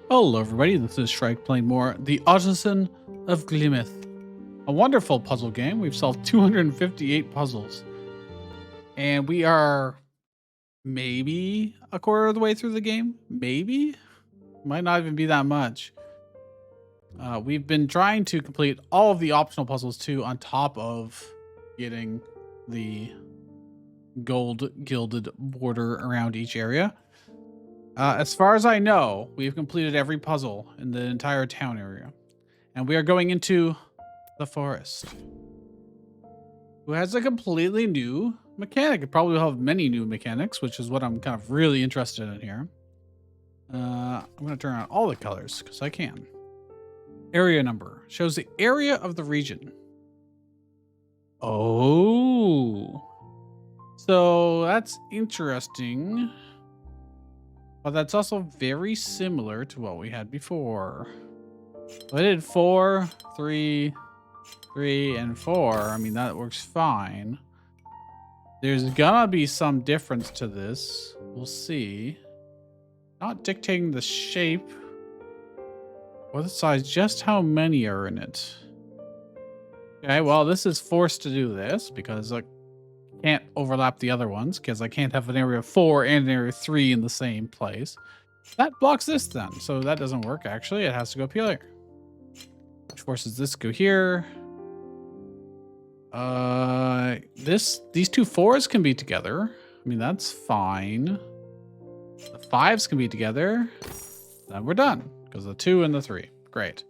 Hello everybody, this is Shrike playing more The Artisan of Glimmith. A wonderful puzzle game. We've solved 258 puzzles. And we are maybe a quarter of the way through the game. Maybe? Might not even be that much. We've been trying to complete all of the optional puzzles too, on top of getting the gold gilded border around each area. As far as I know, we've completed every puzzle in the entire town area. And we are going into the forest. Who has a completely new mechanic. It probably will have many new mechanics, which is what I'm kind of really interested in here. I'm going to turn on all the colors because I can. Area number shows the area of the region. Oh. So that's interesting. But that's also very similar to what we had before. I did 4, 3, 3, and 4. I mean, that works fine. There's gonna be some difference to this. We'll see. Not dictating the shape or the size, just how many are in it. Okay, well, this is forced to do this because I can't overlap the other ones because I can't have an area 4 and an area 3 in the same place. That blocks this then, so that doesn't work actually. It has to go up here. Which forces this to go here. These two 4s can be together. I mean, that's fine. The 5s can be together. Then we're done because the 2 and the 3. Great.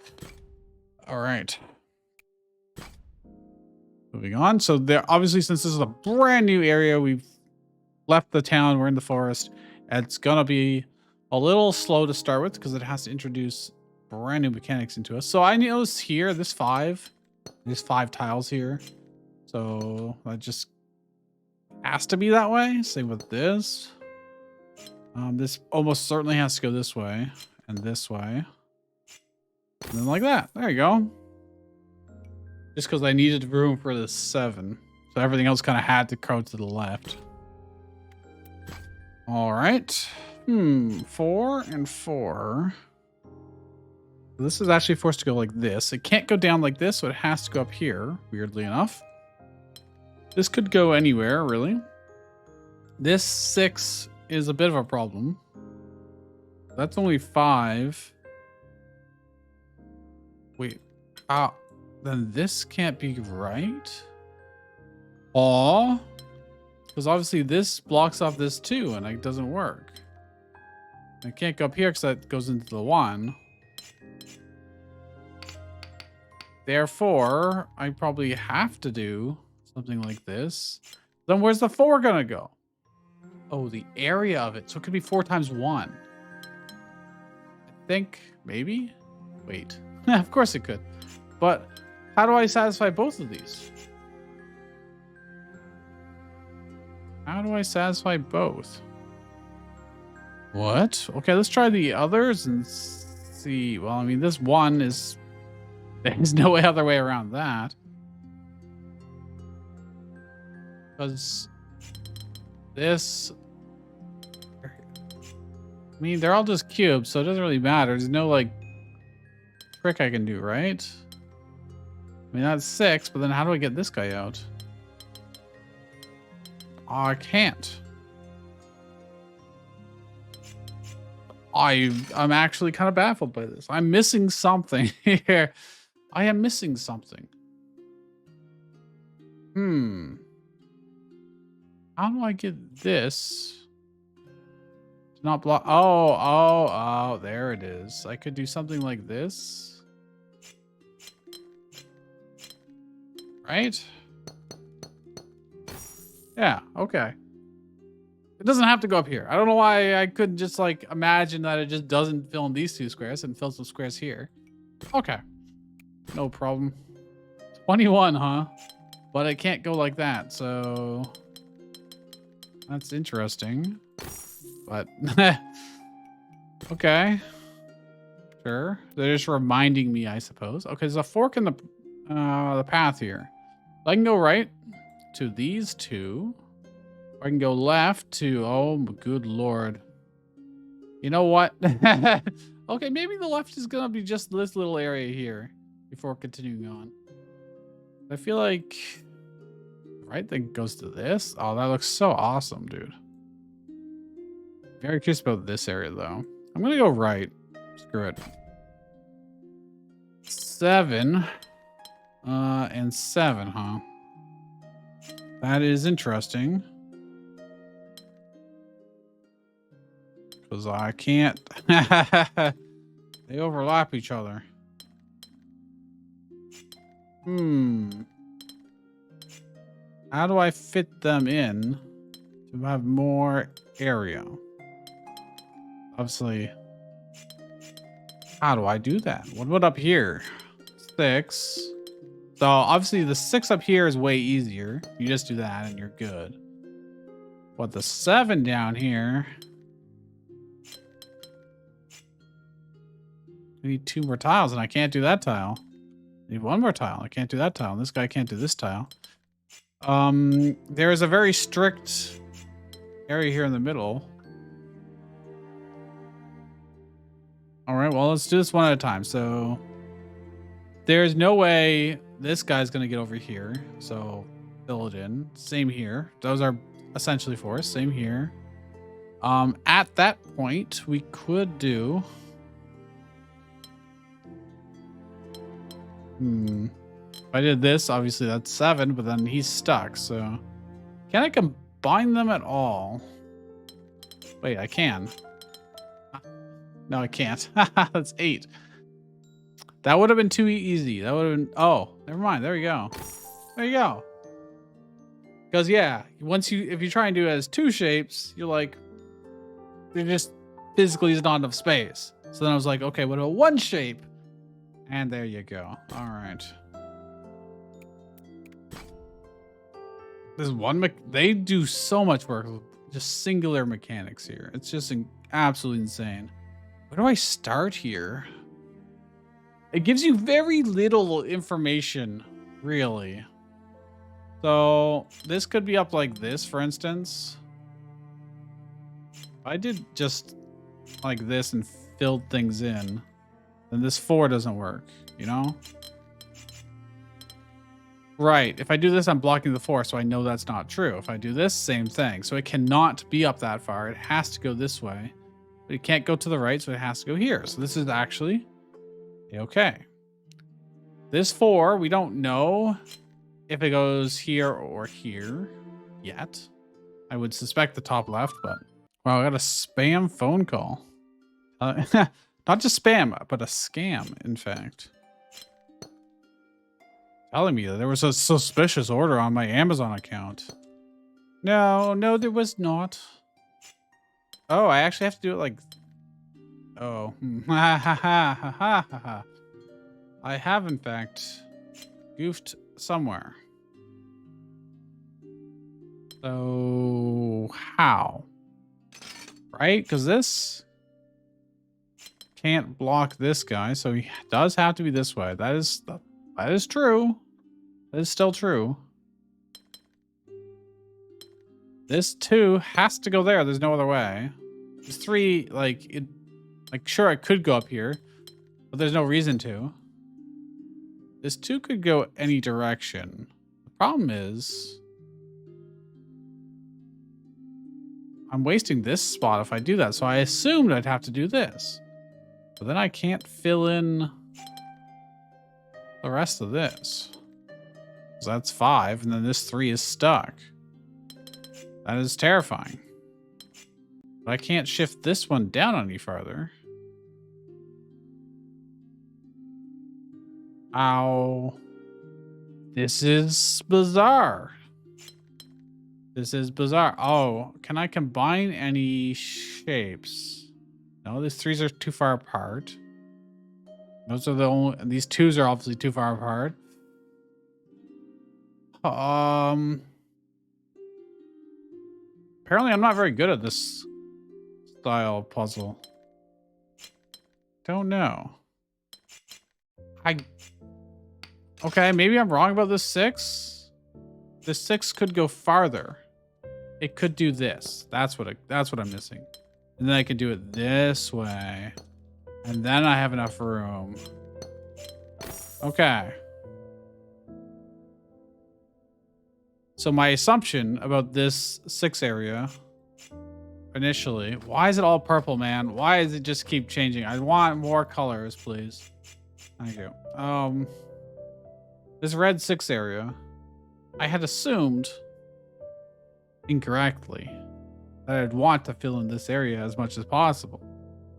All right. Moving on. So there, obviously, since this is a brand new area, we've left the town, we're in the forest. It's gonna be a little slow to start with because it has to introduce brand new mechanics into us. So I noticed here, there's 5 tiles here. So that just has to be that way. Same with this. This almost certainly has to go this way and this way. And then like that. There you go. Just because I needed room for the 7. So everything else kind of had to go to the left. All right. 4 and 4. This is actually forced to go like this. It can't go down like this, so it has to go up here, weirdly enough. This could go anywhere, really. This 6 is a bit of a problem. That's only 5. Wait. Then this can't be right. Aw. Because obviously this blocks off this too, and it doesn't work. I can't go up here because that goes into the 1. Therefore, I probably have to do something like this. Then where's the 4 gonna go? Oh, the area of it. So it could be 4 times 1. I think, maybe? Wait. Of course it could. But how do I satisfy both of these? How do I satisfy both? What? Okay, let's try the others and see. Well, I mean, this 1 is... There's no other way around that. Because this... I mean, they're all just cubes, so it doesn't really matter. There's no, like, trick I can do, right? I mean, that's 6, but then how do I get this guy out? Oh, I can't. I'm actually kind of baffled by this. I'm missing something here. I am missing something. How do I get this to not block? Oh, there it is. I could do something like this. Right? Yeah, okay. It doesn't have to go up here. I don't know why I couldn't just like imagine that it just doesn't fill in these 2 squares and fills some squares here. Okay. No problem. 21, huh? But it can't go like that, so that's interesting. But okay. Sure. They're just reminding me, I suppose. Okay, there's a fork in the path here. I can go right to these 2. Or I can go left to... Oh, good lord. You know what? Okay, maybe the left is gonna be just this little area here before continuing on. I feel like the right thing goes to this. Oh, that looks so awesome, dude. Very curious about this area though. I'm gonna go right. Screw it. 7. And 7, huh? That is interesting. Because I can't. They overlap each other. How do I fit them in to have more area? Obviously. How do I do that? What about up here? 6. So obviously the 6 up here is way easier. You just do that and you're good. But the 7 down here. I need 2 more tiles and I can't do that tile. I need 1 more tile. I can't do that tile. And this guy can't do this tile. There is a very strict area here in the middle. All right, well, let's do this one at a time. So there's no way this guy's going to get over here. So fill it in. Same here. Those are essentially for us. Same here. At that point, we could do... If I did this, obviously that's 7, but then he's stuck. So can I combine them at all? Wait, I can. No, I can't. That's 8. That would have been too easy. That would have been... Oh, never mind. There you go. There you go. Because, yeah, if you try and do it as 2 shapes, you're like... There just physically is not enough space. So then I was like, okay, what about 1 shape? And there you go. All right. This one... They do so much work with just singular mechanics here. It's just absolutely insane. Where do I start here? It gives you very little information, really. So this could be up like this, for instance. If I did just like this and filled things in, then this 4 doesn't work, you know? Right. If I do this, I'm blocking the 4, so I know that's not true. If I do this, same thing. So it cannot be up that far. It has to go this way. But it can't go to the right, so it has to go here. So this is actually okay. This 4, we don't know if it goes here or here yet. I would suspect the top left, but... Wow, I got a spam phone call. Not just spam, but a scam, in fact. Telling me that there was a suspicious order on my Amazon account. No, there was not. Oh, I actually have to do it like... Oh. I have, in fact, goofed somewhere. So, how? Right? Because this can't block this guy, so he does have to be this way. That is true. That is still true. This 2 has to go there. There's no other way. This 3, like, sure, I could go up here, but there's no reason to. This 2 could go any direction. The problem is, I'm wasting this spot if I do that. So I assumed I'd have to do this, but then I can't fill in the rest of this. So that's 5, and then this 3 is stuck. That is terrifying. But I can't shift this one down any farther. Ow. This is bizarre. This is bizarre. Oh, can I combine any shapes? No, these 3s are too far apart. Those are the only... These 2s are obviously too far apart. Apparently I'm not very good at this style of puzzle. Don't know. Okay, maybe I'm wrong about this 6. This 6 could go farther. It could do this. That's what I'm missing. And then I could do it this way. And then I have enough room. Okay. So my assumption about this 6 area initially, why is it all purple, man? Why does it just keep changing? I want more colors, please. Thank you. This red 6 area, I had assumed incorrectly that I'd want to fill in this area as much as possible.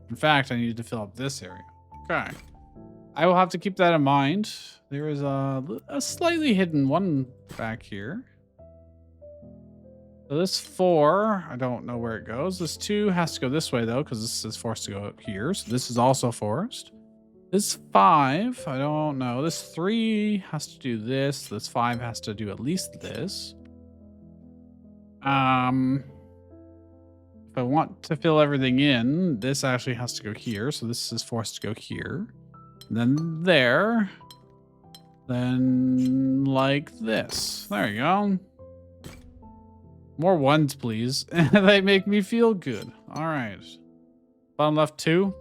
In fact, I needed to fill up this area. Okay. I will have to keep that in mind. There is a slightly hidden one back here. So this 4, I don't know where it goes. This 2 has to go this way though, because this is forced to go up here. So this is also forced. This 5, I don't know. This 3 has to do this. This 5 has to do at least this. If I want to fill everything in, this actually has to go here. So this is forced to go here. Then there. Then like this. There you go. More ones, please. They make me feel good. All right. Bottom left 2.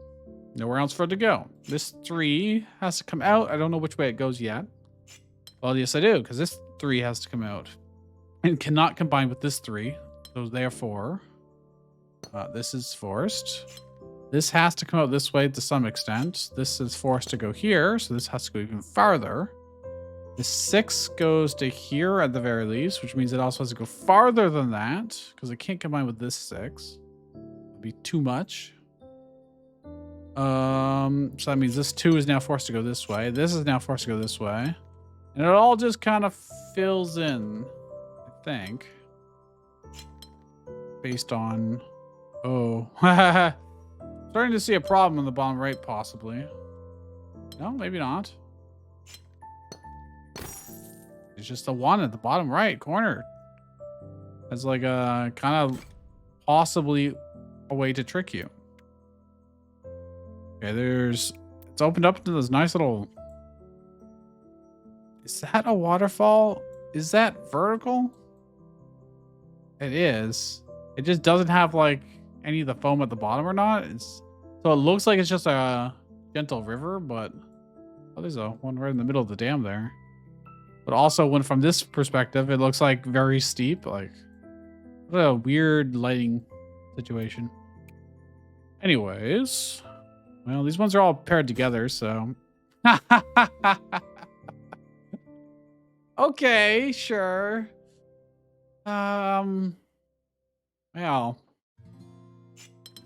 Nowhere else for it to go. This 3 has to come out. I don't know which way it goes yet. Well, yes, I do, because this 3 has to come out. And cannot combine with this 3. So therefore, this is forced. This has to come out this way to some extent. This is forced to go here, so this has to go even farther. The 6 goes to here at the very least, which means it also has to go farther than that, because it can't combine with this 6. It'd be too much. So that means this 2 is now forced to go this way. This is now forced to go this way. And it all just kind of fills in, I think. Based on... Oh. Starting to see a problem in the bottom right, possibly. No, maybe not. It's just the one at the bottom right corner. It's like a kind of possibly a way to trick you. Okay, it's opened up into this nice little... Is that a waterfall? Is that vertical? It is. It just doesn't have like any of the foam at the bottom or not. So it looks like it's just a gentle river, but there's one right in the middle of the dam there. But also, when from this perspective, it looks like very steep. Like, what a weird lighting situation. Anyways, well, these ones are all paired together, so. Okay, sure. Well,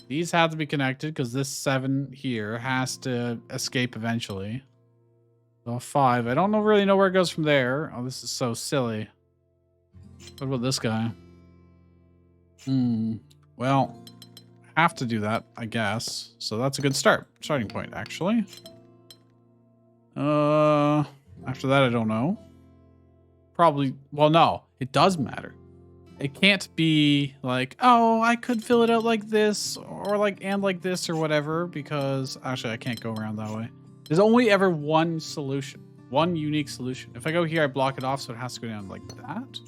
these have to be connected because this 7 here has to escape eventually. So 5. I don't really know where it goes from there. Oh, this is so silly. What about this guy? Well, I have to do that, I guess. So that's a good starting point, actually. After that, I don't know. Probably, well, no, it does matter. It can't be like, oh, I could fill it out like this or like this or whatever, because actually I can't go around that way. There's only ever one solution, one unique solution. If I go here, I block it off, so it has to go down like that.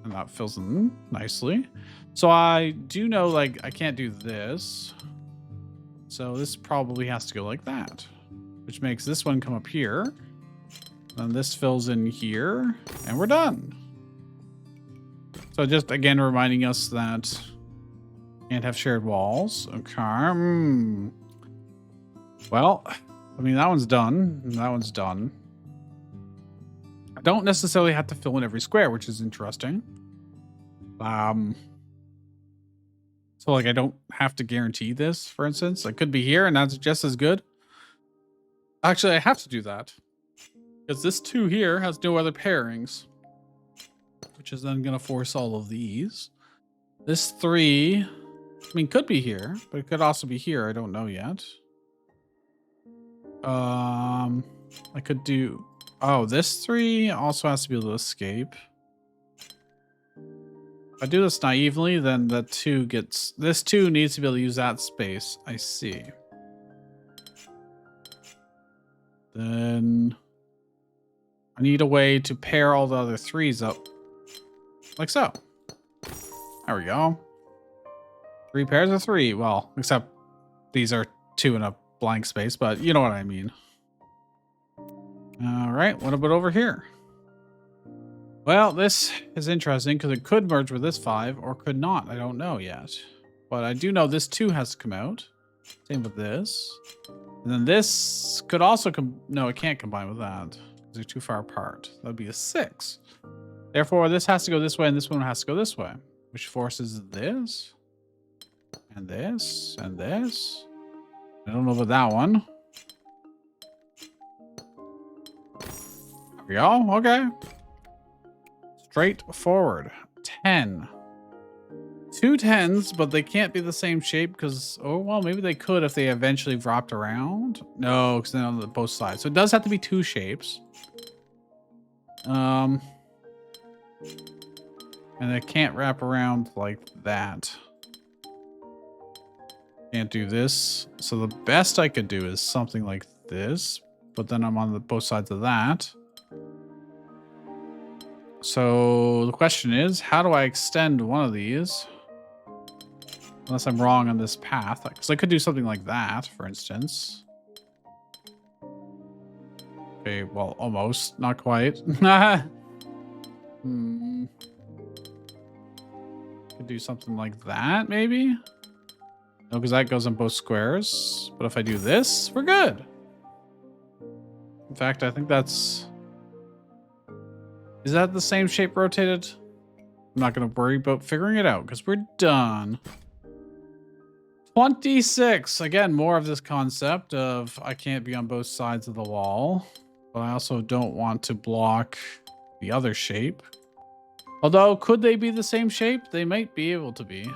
And that fills in nicely. So I do know, like, I can't do this. So this probably has to go like that, which makes this one come up here. Then this fills in here, and we're done. So just, again, reminding us that can't have shared walls. Okay. Well, I mean, that one's done. That one's done. I don't necessarily have to fill in every square, which is interesting. So, like, I don't have to guarantee this, for instance. I could be here, and that's just as good. Actually, I have to do that. Because this 2 here has no other pairings. Which is then going to force all of these. This 3, I mean, could be here, but it could also be here. I don't know yet. I could do... Oh, this 3 also has to be able to escape. If I do this naively, then the 2 gets... This 2 needs to be able to use that space. I see. Then... I need a way to pair all the other 3s up. Like so. There we go. 3 pairs of 3. Well, except these are 2 in a blank space, but you know what I mean. All right, what about over here? Well, this is interesting because it could merge with this 5 or could not. I don't know yet. But I do know this 2 has to come out. Same with this. And then this could also no, it can't combine with that. They're too far apart. That would be a 6. Therefore, this has to go this way and this one has to go this way. Which forces this. And this. And this. I don't know about that one. There we go. Okay. Straightforward. 10. 2 10s, but they can't be the same shape because, oh, well, maybe they could if they eventually wrapped around. No, because they're on both sides. So it does have to be 2 shapes. And it can't wrap around like that. Can't do this. So the best I could do is something like this, but then I'm on both sides of that. So the question is, how do I extend one of these? Unless I'm wrong on this path. Because I could do something like that, for instance. Okay, well, almost. Not quite. Could do something like that, maybe? No, because that goes on both squares. But if I do this, we're good. In fact, I think that's... Is that the same shape rotated? I'm not going to worry about figuring it out because we're done. 26. Again, more of this concept of I can't be on both sides of the wall. But I also don't want to block the other shape. Although, could they be the same shape? They might be able to be.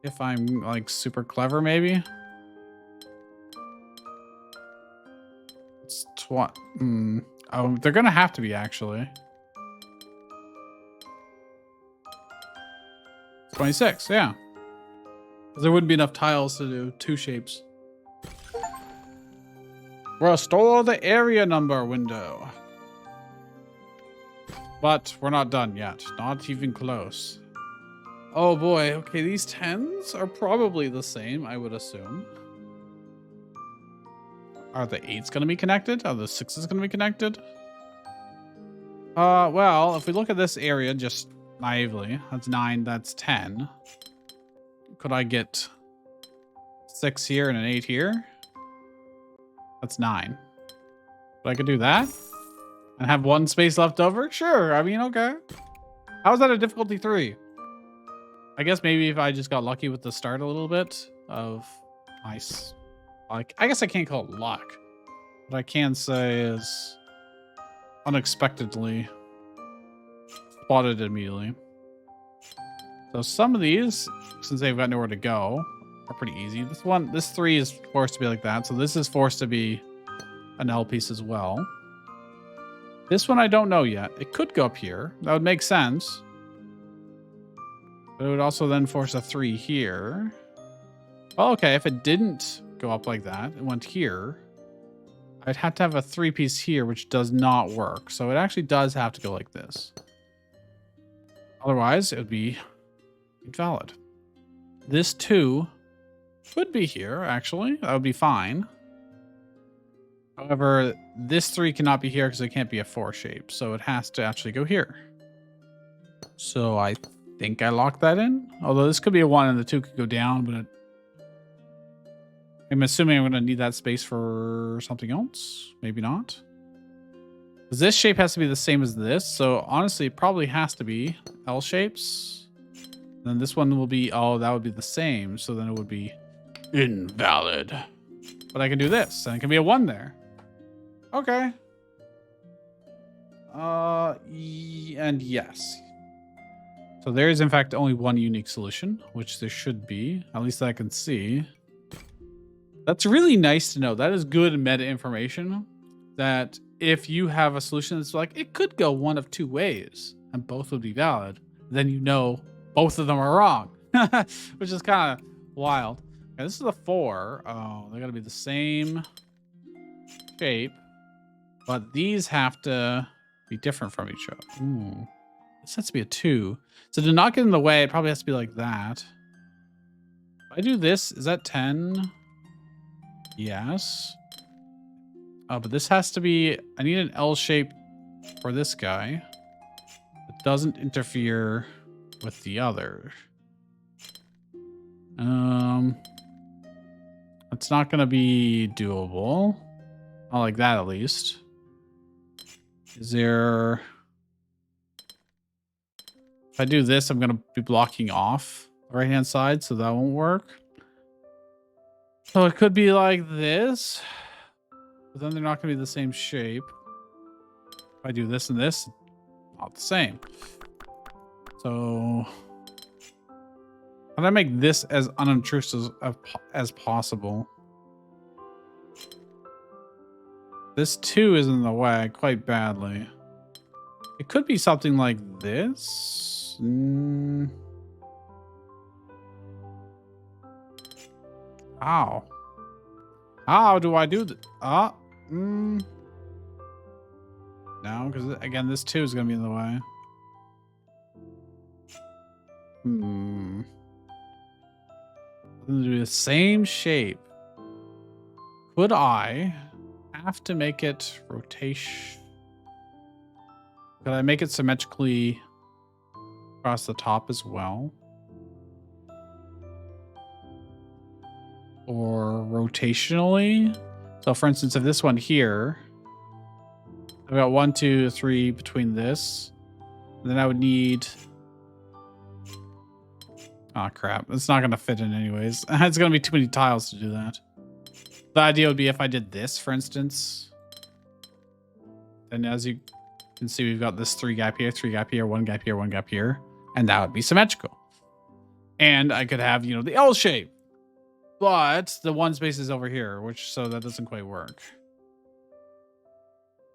If I'm, like, super clever, maybe. It's Oh, they're gonna have to be, actually. 26, yeah. There wouldn't be enough tiles to do 2 shapes. Restore the area number window. But we're not done yet. Not even close. Oh boy, okay, these 10s are probably the same, I would assume. Are the 8s going to be connected? Are the 6s going to be connected? Well, if we look at this area just naively, that's 9, that's 10. Could I get 6 here and an 8 here? That's 9. But I could do that? And have 1 space left over? Sure, I mean, okay. How is that a difficulty 3? I guess maybe if I just got lucky with the start a little bit of nice. Like, I guess I can't call it luck. What I can say is unexpectedly spotted immediately. So some of these, since they've got nowhere to go, are pretty easy. This 3 is forced to be like that. So this is forced to be an L piece as well. This one I don't know yet. It could go up here. That would make sense. But it would also then force a 3 here. Well, okay, if it didn't go up like that, it went here, I'd have to have a 3 piece here, which does not work. So it actually does have to go like this. Otherwise, it would be invalid. This 2 could be here, actually. That would be fine. However, this 3 cannot be here because it can't be a 4 shape. So it has to actually go here. So I think I locked that in. Although this could be a 1 and the 2 could go down, but I'm assuming I'm going to need that space for something else. Maybe not. Because this shape has to be the same as this. So honestly, it probably has to be L shapes. And then this one will be, oh, that would be the same. So then it would be invalid. But I can do this. And it can be a 1 there. Okay. And yes. So there is, in fact, only one unique solution, which there should be. At least I can see. That's really nice to know. That is good meta information. That if you have a solution that's like, it could go one of 2 ways, and both would be valid, then you know both of them are wrong. Which is kind of wild. Okay, this is a 4. Oh, they're going to be the same shape. But these have to be different from each other. Ooh. This has to be a 2. So to not get in the way, it probably has to be like that. I do this, is that 10? Yes. Oh, but this has to be, I need an L shape for this guy. It doesn't interfere with the other. It's not going to be doable. Not like that, at least. Is there... If I do this, I'm going to be blocking off the right-hand side, so that won't work. So it could be like this. But then they're not going to be the same shape. If I do this and this, not the same. So... how do I make this as unobtrusive as possible? This too is in the way quite badly. It could be something like this. How? How do I do that? No, because again, this too is going to be in the way. Do the same shape. Could I have to make it rotation? Could I make it symmetrically across the top as well? Or rotationally? So for instance, if this one here, I've got 1, 2, 3 between this, and then I would need... oh, crap. It's not going to fit in anyways. It's going to be too many tiles to do that. The idea would be if I did this, for instance. Then as you can see, we've got this 3 gap here, 3 gap here, 1 gap here, 1 gap here. And that would be symmetrical. And I could have, you know, the L shape. But the one space is over here, so that doesn't quite work.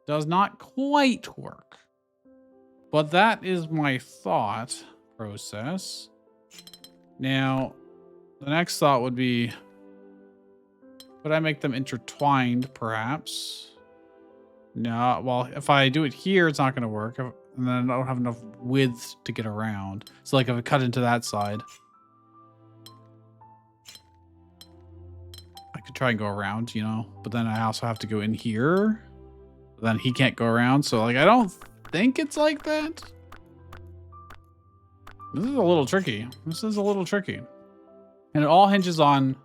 Does not quite work. But that is my thought process. Now, the next thought would be, could I make them intertwined, perhaps? No, well, if I do it here, it's not going to work. And then I don't have enough width to get around. So, like, if I cut into that side, I could try and go around, you know? But then I also have to go in here. But then he can't go around. So, like, I don't think it's like that. This is a little tricky. This is a little tricky. And it all hinges on...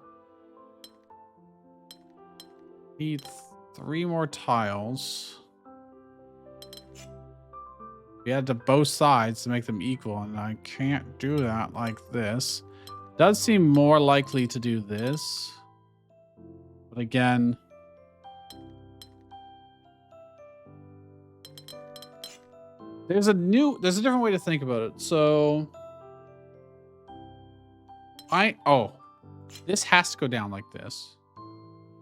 need 3 more tiles. We add to both sides to make them equal, and I can't do that like this. Does seem more likely to do this. But again... there's a different way to think about it. So this has to go down like this.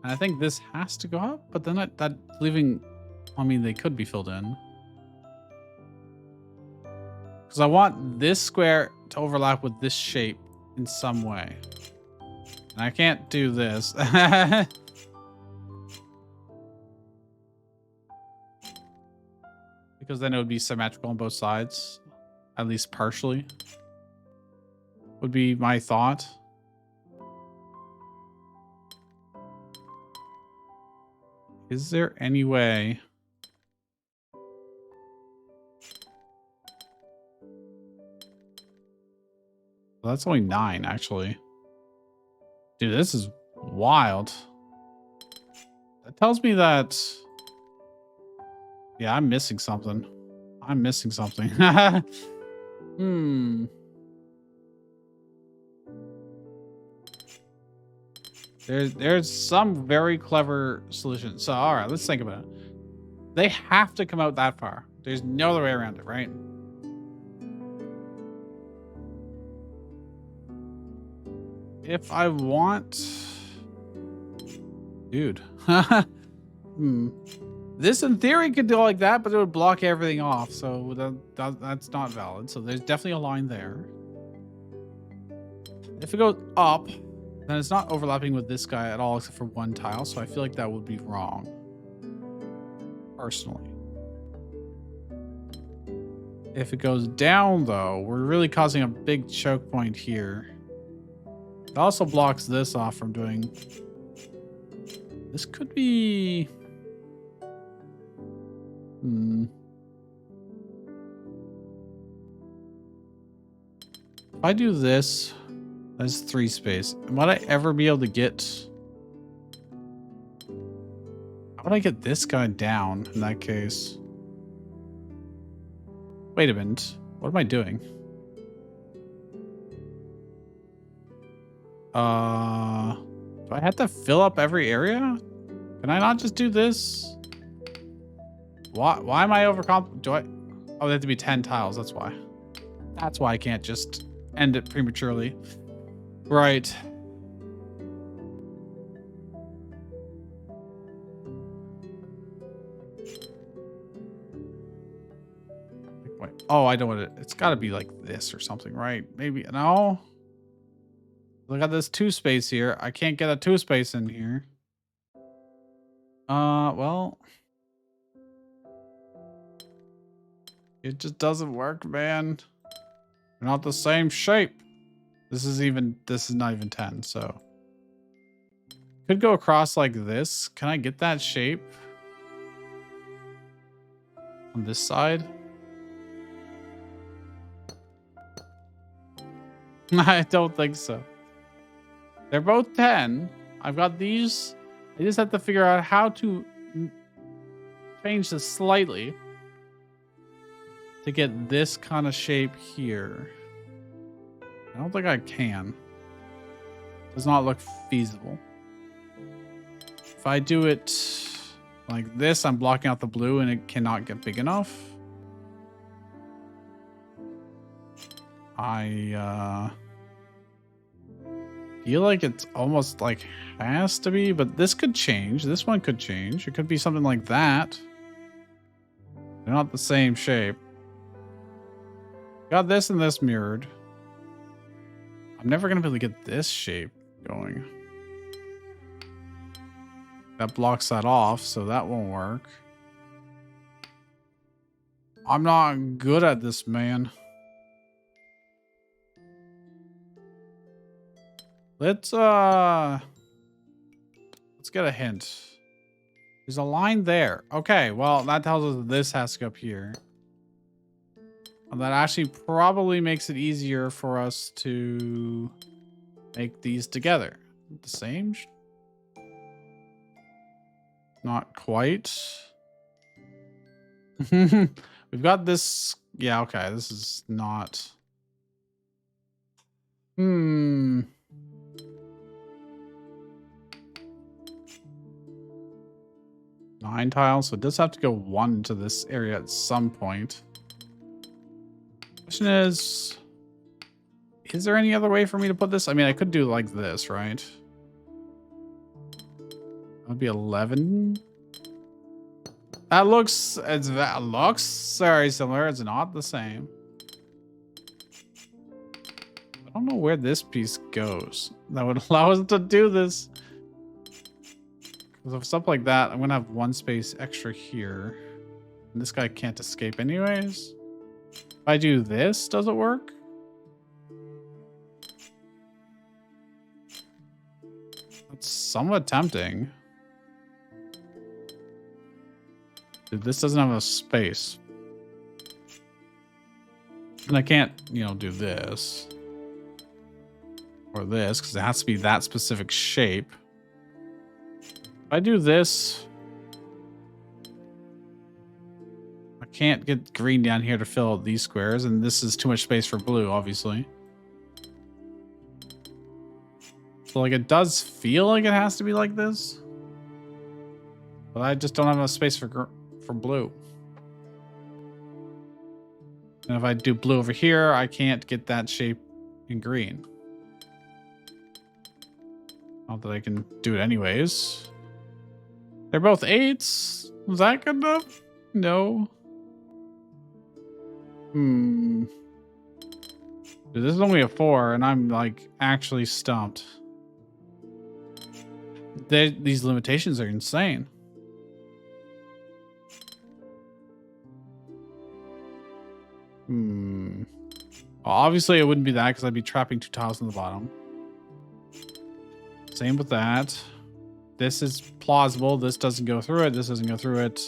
And I think this has to go up, but then that leaving, I mean, they could be filled in. Because I want this square to overlap with this shape in some way. And I can't do this. Because then it would be symmetrical on both sides, at least partially, would be my thought. Is there any way? Well, that's only 9, actually. Dude, this is wild. That tells me that... yeah, I'm missing something. I'm missing something. There's some very clever solution. So, all right, let's think about it. They have to come out that far. There's no other way around it, right? If I want... dude. This, in theory, could do like that, but it would block everything off. So that's not valid. So there's definitely a line there. If it goes up, then it's not overlapping with this guy at all except for 1 tile. So I feel like that would be wrong. Personally. If it goes down, though, we're really causing a big choke point here. It also blocks this off from doing... This could be... If I do this, that's 3 space. Would I ever be able to get... How would I get this guy down in that case? Wait a minute. What am I doing? Do I have to fill up every area? Can I not just do this? Why am I do I... Oh, they have to be 10 tiles. That's why. That's why I can't just end it prematurely. Right. Wait. Oh, I know what it's got to be like this or something, right? Maybe. No. Look at this 2 space here. I can't get a 2 space in here. Well. It just doesn't work, man. They're not the same shape. This is not even 10, so. Could go across like this. Can I get that shape? On this side? I don't think so. They're both 10. I've got these. I just have to figure out how to change this slightly to get this kind of shape here. I don't think I can. Does not look feasible. If I do it like this, I'm blocking out the blue and it cannot get big enough. I feel like it's almost like has to be, but this could change. This one could change. It could be something like that. They're not the same shape. Got this and this mirrored. I'm never going to be able to get this shape going. That blocks that off, so that won't work. I'm not good at this, man. Let's get a hint. There's a line there. Okay, well, that tells us this has to go up here. And that actually probably makes it easier for us to make these together. The same? Not quite. We've got this. Yeah, okay. This is not. 9 tiles. So it does have to go 1 to this area at some point. Question is there any other way for me to put this? I mean, I could do like this, right? That would be 11. That looks very similar. It's not the same. I don't know where this piece goes. That would allow us to do this. Because if stuff like that, I'm gonna have 1 space extra here. And this guy can't escape anyways. If I do this, does it work? That's somewhat tempting. Dude, this doesn't have a space. And I can't, do this. Or this, because it has to be that specific shape. If I do this... I can't get green down here to fill out these squares, and this is too much space for blue, obviously. So, like, it does feel like it has to be like this. But I just don't have enough space for blue. And if I do blue over here, I can't get that shape in green. Not that I can do it anyways. They're both 8s. Was that good enough? No. Dude, this is only a 4, and I'm like actually stumped. These limitations are insane. Well, obviously it wouldn't be that because I'd be trapping 2 tiles in the bottom. Same with that. This is plausible. This doesn't go through it. This doesn't go through it.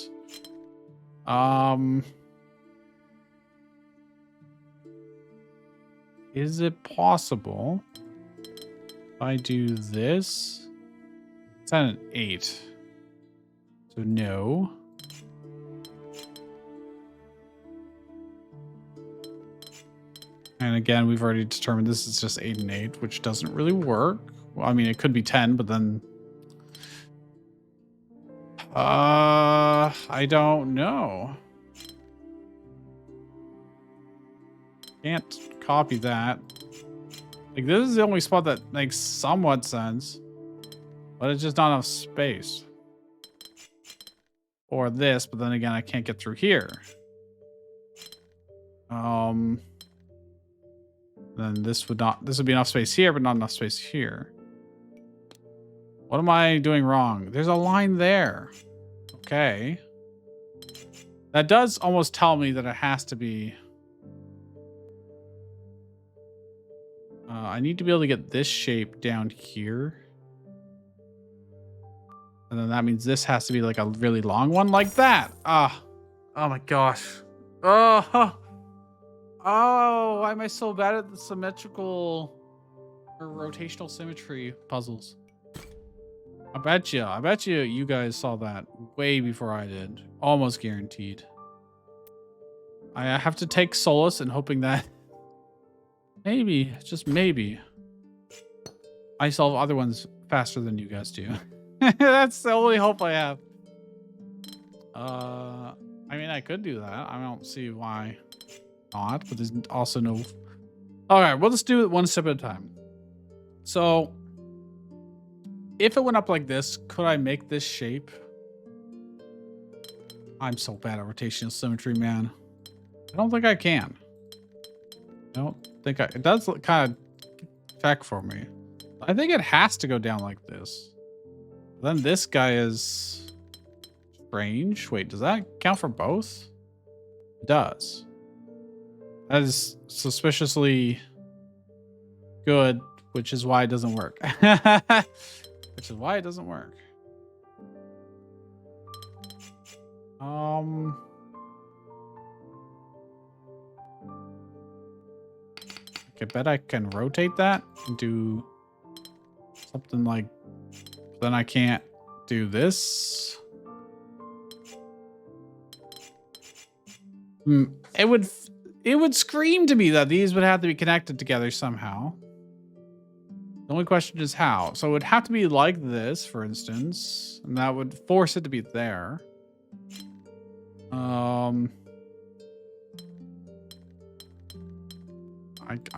Is it possible if I do this? It's at an 8. So no. And again, we've already determined this is just 8 and 8, which doesn't really work. Well, I mean, it could be 10, but then... I don't know. Can't copy that. Like, this is the only spot that makes somewhat sense. But it's just not enough space. Or this, but then again, I can't get through here. Then this would be enough space here, but not enough space here. What am I doing wrong? There's a line there. Okay. That does almost tell me that it has to be... I need to be able to get this shape down here. And then that means this has to be like a really long one like that. Ah. Oh my gosh. Oh. Oh, why am I so bad at the symmetrical or rotational symmetry puzzles? I bet you you guys saw that way before I did. Almost guaranteed. I have to take solace in hoping that maybe, just maybe, I solve other ones faster than you guys do. That's the only hope I have. I mean, I could do that. I don't see why not, but there's also no... All right, well, let's do it one step at a time. So if it went up like this, could I make this shape? I'm so bad at rotational symmetry, man. I don't think I can. I don't think it does look kind of check for me. I think it has to go down like this. Then this guy is strange. Wait, does that count for both? It does. That is suspiciously good, which is why it doesn't work. Which is why it doesn't work. I bet I can rotate that and do something like... Then I can't do this. It would scream to me that these would have to be connected together somehow. The only question is how. So it would have to be like this, for instance, and that would force it to be there. I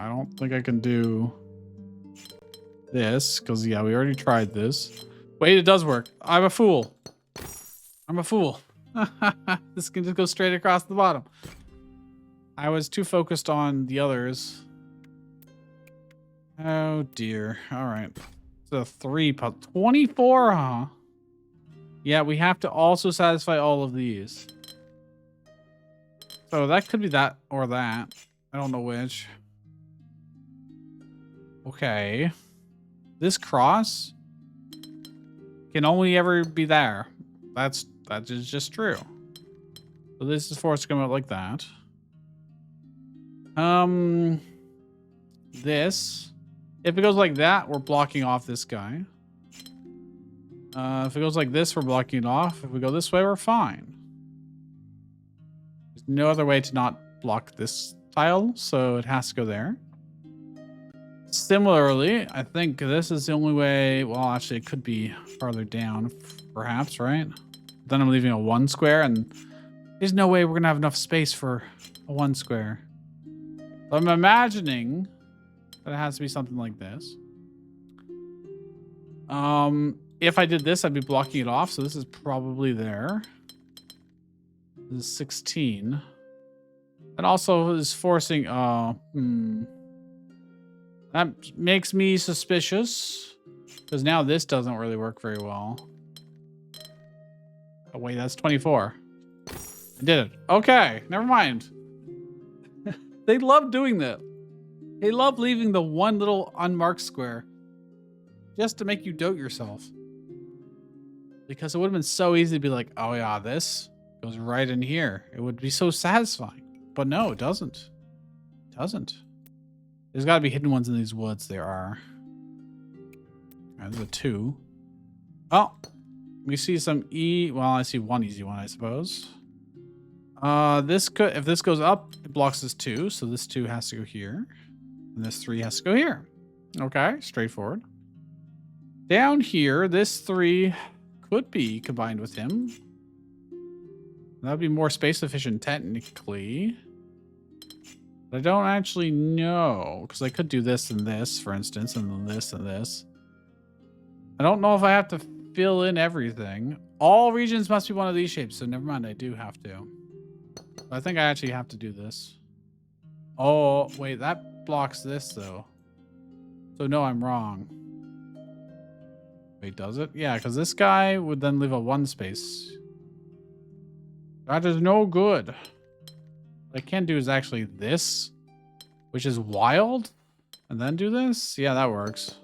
don't think I can do this because, yeah, we already tried this. Wait, it does work. I'm a fool. I'm a fool. This can just go straight across the bottom. I was too focused on the others. Oh dear. All right. It's a 3 puzzle. 24, huh? Yeah, we have to also satisfy all of these. So that could be that or that. I don't know which. Okay. This cross can only ever be there. That is just true. So this is forced to come out like that. This, if it goes like that, we're blocking off this guy. If it goes like this, we're blocking it off. If we go this way, we're fine. There's no other way to not block this tile, so it has to go there. Similarly, I think this is the only way. Well, actually, it could be farther down, perhaps, right? Then I'm leaving a 1 square, and there's no way we're gonna have enough space for a 1 square. So I'm imagining that it has to be something like this. If I did this, I'd be blocking it off, so this is probably there. This is 16. It also is forcing... That makes me suspicious, because now this doesn't really work very well. Oh, wait, that's 24. I did it. Okay, never mind. They love doing that. They love leaving the one little unmarked square just to make you doubt yourself. Because it would have been so easy to be like, oh yeah, this goes right in here. It would be so satisfying. But no, it doesn't. It doesn't. There's got to be hidden ones in these woods. There are. There's a 2. Oh, we see some well, I see one easy one, I suppose. This could, if this goes up, it blocks this 2. So this 2 has to go here. And this 3 has to go here. Okay, straightforward. Down here, this 3 could be combined with him. That would be more space efficient technically. But I don't actually know, because I could do this and this, for instance, and then this and this. I don't know if I have to fill in everything. All regions must be one of these shapes, so never mind, I do have to. I think I actually have to do this. Oh, wait, that blocks this, though. So no, I'm wrong. Wait, does it? Yeah, because this guy would then leave a 1 space. That is no good. What I can do is actually this, which is wild, and then do this. Yeah, that works.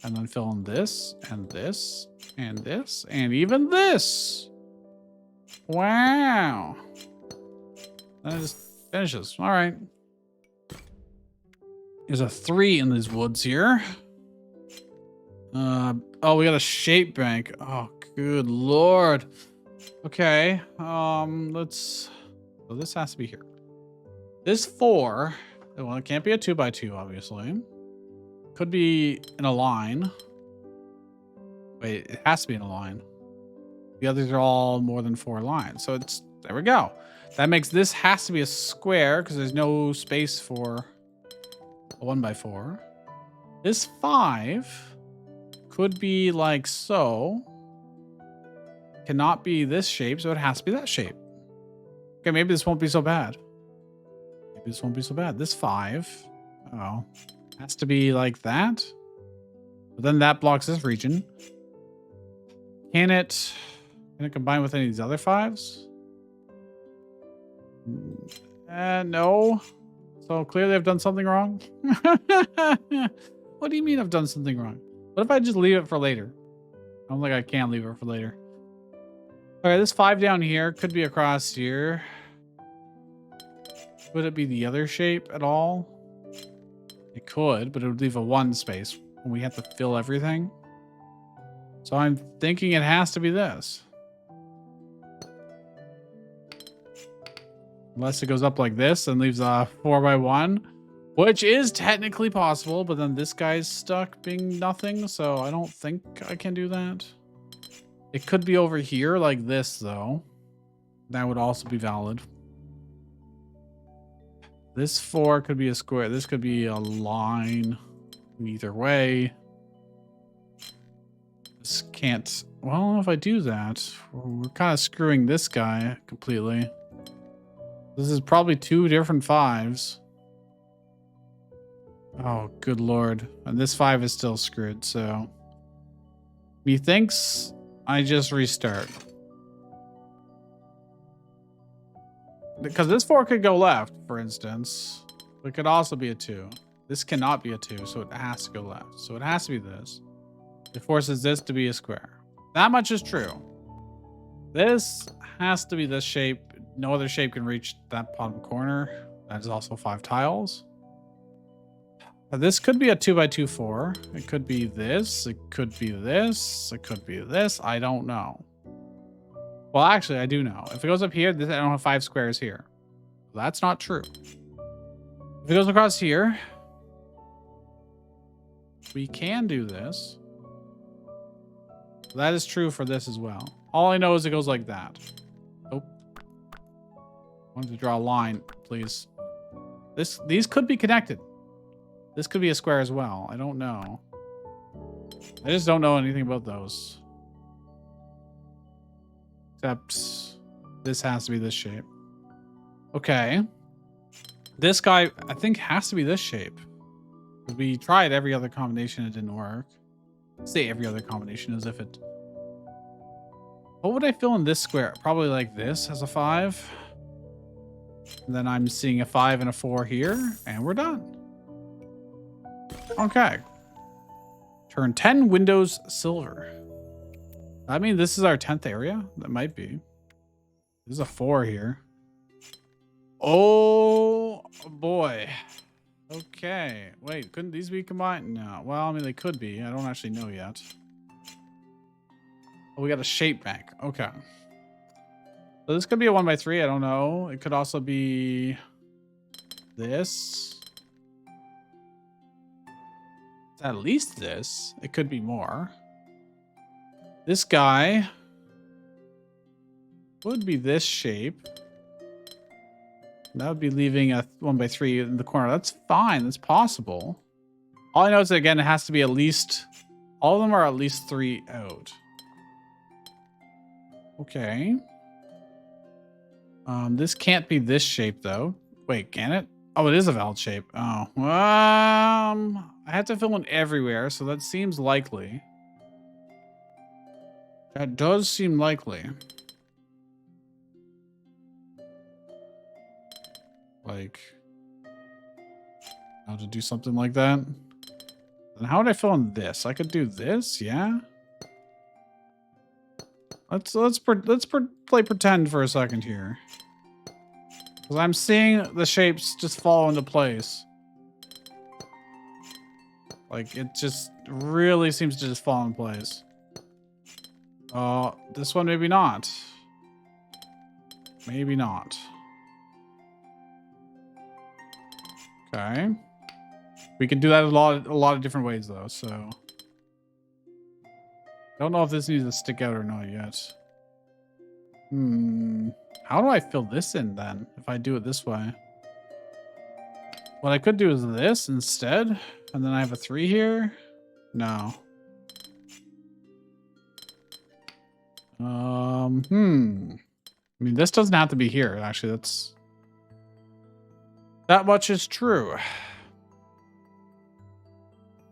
And then fill in this, and this, and this, and even this. Wow. Then it just finishes. All right. There's a 3 in these woods here. Oh, we got a shape bank. Oh, good lord. Okay. So this has to be here. This 4, well, it can't be a 2x2, obviously. Could be in a line. Wait, it has to be in a line. The others are all more than 4 lines. So it's, there we go. That makes this has to be a square because there's no space for a 1x4. This 5 could be like so. Cannot be this shape, so it has to be that shape. Okay, maybe this won't be so bad. Maybe this won't be so bad. This 5, oh, has to be like that. But then that blocks this region. Can it combine with any of these other 5s? No. So clearly I've done something wrong. What do you mean I've done something wrong? What if I just leave it for later? I don't think I can leave it for later. All right, this 5 down here could be across here. Would it be the other shape at all? It could, but it would leave a 1 space when we have to fill everything. So I'm thinking it has to be this. Unless it goes up like this and leaves a 4x1, which is technically possible, but then this guy's stuck being nothing, so I don't think I can do that. It could be over here like this, though. That would also be valid. This 4 could be a square. This could be a line. Either way. This can't... Well, if I do that, we're kind of screwing this guy completely. This is probably 2 different 5s. Oh, good lord. And this 5 is still screwed, so... Methinks I just restart. Because this 4 could go left, for instance. It could also be a 2. This cannot be a 2, so it has to go left. So it has to be this. It forces this to be a square. That much is true. This has to be this shape. No other shape can reach that bottom corner. That is also 5 tiles. This could be a 2x2 4. It could be this. It could be this. It could be this. I don't know. Well, actually, I do know. If it goes up here, I don't have 5 squares here. That's not true. If it goes across here, we can do this. That is true for this as well. All I know is it goes like that. Oh. I wanted to draw a line, please. These could be connected. This could be a square as well. I don't know. I just don't know anything about those. Except this has to be this shape. Okay. This guy, I think, has to be this shape. We tried every other combination. It didn't work. Say every other combination as if it... What would I fill in this square? Probably like this as a 5. And then I'm seeing a 5 and a 4 here. And we're done. Okay. Turn 10 windows silver. I mean, this is our 10th area. That might be. There's a 4 here. Oh boy. Okay. Wait, couldn't these be combined? No. Well, I mean, they could be. I don't actually know yet. Oh, we got a shape bank. Okay. So this could be a 1x3. I don't know. It could also be this. It's at least this. It could be more. This guy would be this shape. That would be leaving a 1x3 in the corner. That's fine. That's possible. All I know is that, again, it has to be at least... All of them are at least 3 out. Okay. This can't be this shape, though. Wait, can it? Oh, it is a valid shape. Oh. I have to fill in everywhere, so that seems likely. That does seem likely. Like, how to do something like that. And how would I fill in this? I could do this, yeah. Let's play pretend for a second here, because I'm seeing the shapes just fall into place. Like, it just really seems to just fall in place. This one maybe not. Maybe not. Okay. We can do that a lot of different ways, though, so... Don't know if this needs to stick out or not yet. How do I fill this in, then, if I do it this way? What I could do is this instead, and then I have a 3 here? No. I mean, this doesn't have to be here, actually. That's... That much is true.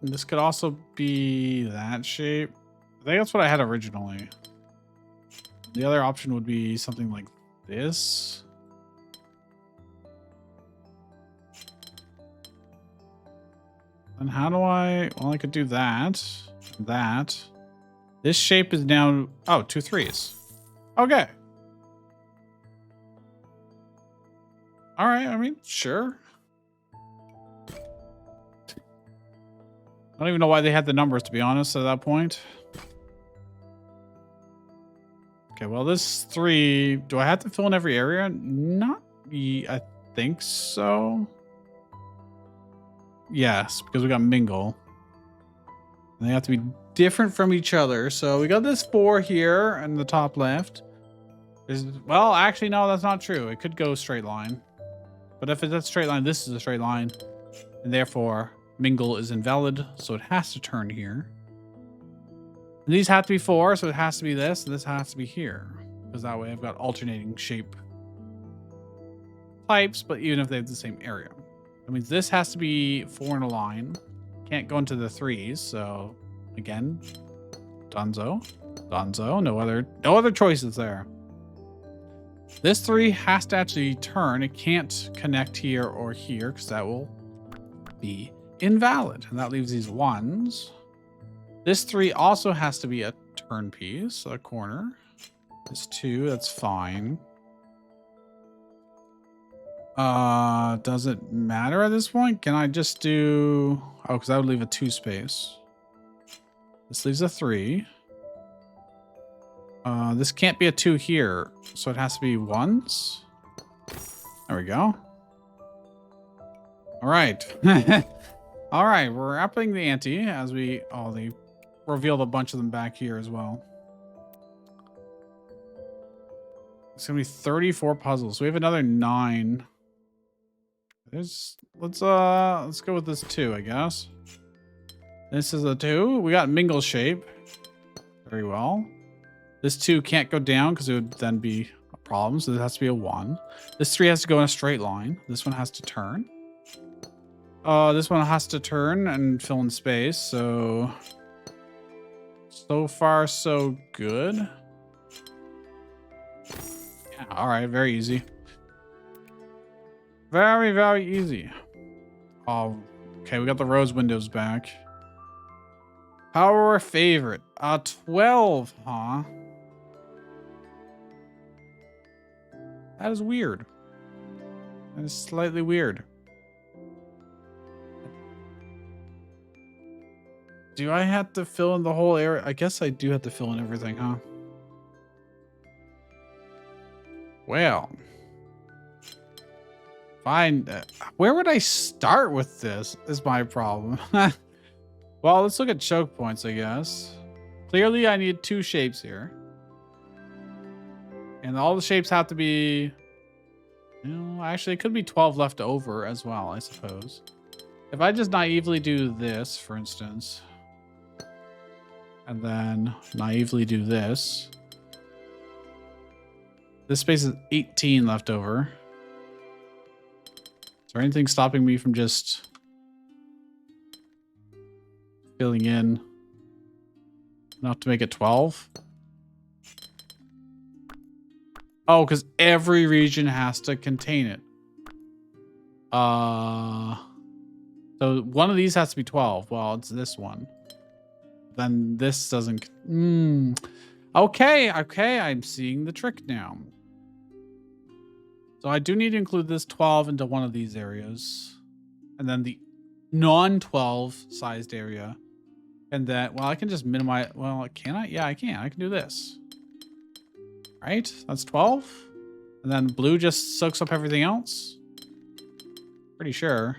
And this could also be that shape. I think that's what I had originally. The other option would be something like this. And how do I... Well, I could do that. That. This shape is now... Oh, 2 3s. Okay. All right, I mean, sure. I don't even know why they had the numbers, to be honest, at that point. Okay, well, this 3... Do I have to fill in every area? Not... I think so. Yes, because we got mingle. And they have to be different from each other. So we got this 4 here in the top left. Well, actually, no, that's not true. It could go straight line. But if it's a straight line, this is a straight line. And therefore, mingle is invalid. So it has to turn here. And these have to be 4, so it has to be this. And this has to be here. Because that way I've got alternating shape types, but even if they have the same area. That means this has to be 4 in a line. Can't go into the 3s, so again, Dunzo. No other choices there. This 3 has to actually turn. It can't connect here or here because that will be invalid. And that leaves these 1s. This 3 also has to be a turn piece, a corner. This 2, that's fine. Does it matter at this point? Can I just do... Oh, because that would leave a 2 space. This leaves a 3. This can't be a 2 here, so it has to be 1s. There we go. All right. All right, we're upping the ante as we... Oh, they revealed a bunch of them back here as well. It's gonna be 34 puzzles. So we have another 9. Let's go with this 2, I guess. This is a 2. We got mingle shape. Very well. This 2 can't go down because it would then be a problem. So this has to be a 1. This 3 has to go in a straight line. This one has to turn. This one has to turn and fill in space. So far, so good. Yeah, all right, very easy. Very, very easy. Oh, okay, we got the rose windows back. Power favorite. 12, huh? That is weird. That is slightly weird. Do I have to fill in the whole area? I guess I do have to fill in everything, huh? Well. Fine. Where would I start with this is my problem. Well, let's look at choke points, I guess. Clearly, I need 2 shapes here. And all the shapes have to be... You know, actually, it could be 12 left over as well, I suppose. If I just naively do this, for instance, and then naively do this, this space is 18 left over. Is there anything stopping me from just filling in enough to make it 12? Oh, because every region has to contain it. So one of these has to be 12. Well, it's this one. Then this doesn't... Okay, I'm seeing the trick now. So I do need to include this 12 into one of these areas. And then the non-12 sized area. And that, well, I can just minimize... Well, can I? Yeah, I can. I can do this. Right? That's 12. And then blue just soaks up everything else. Pretty sure.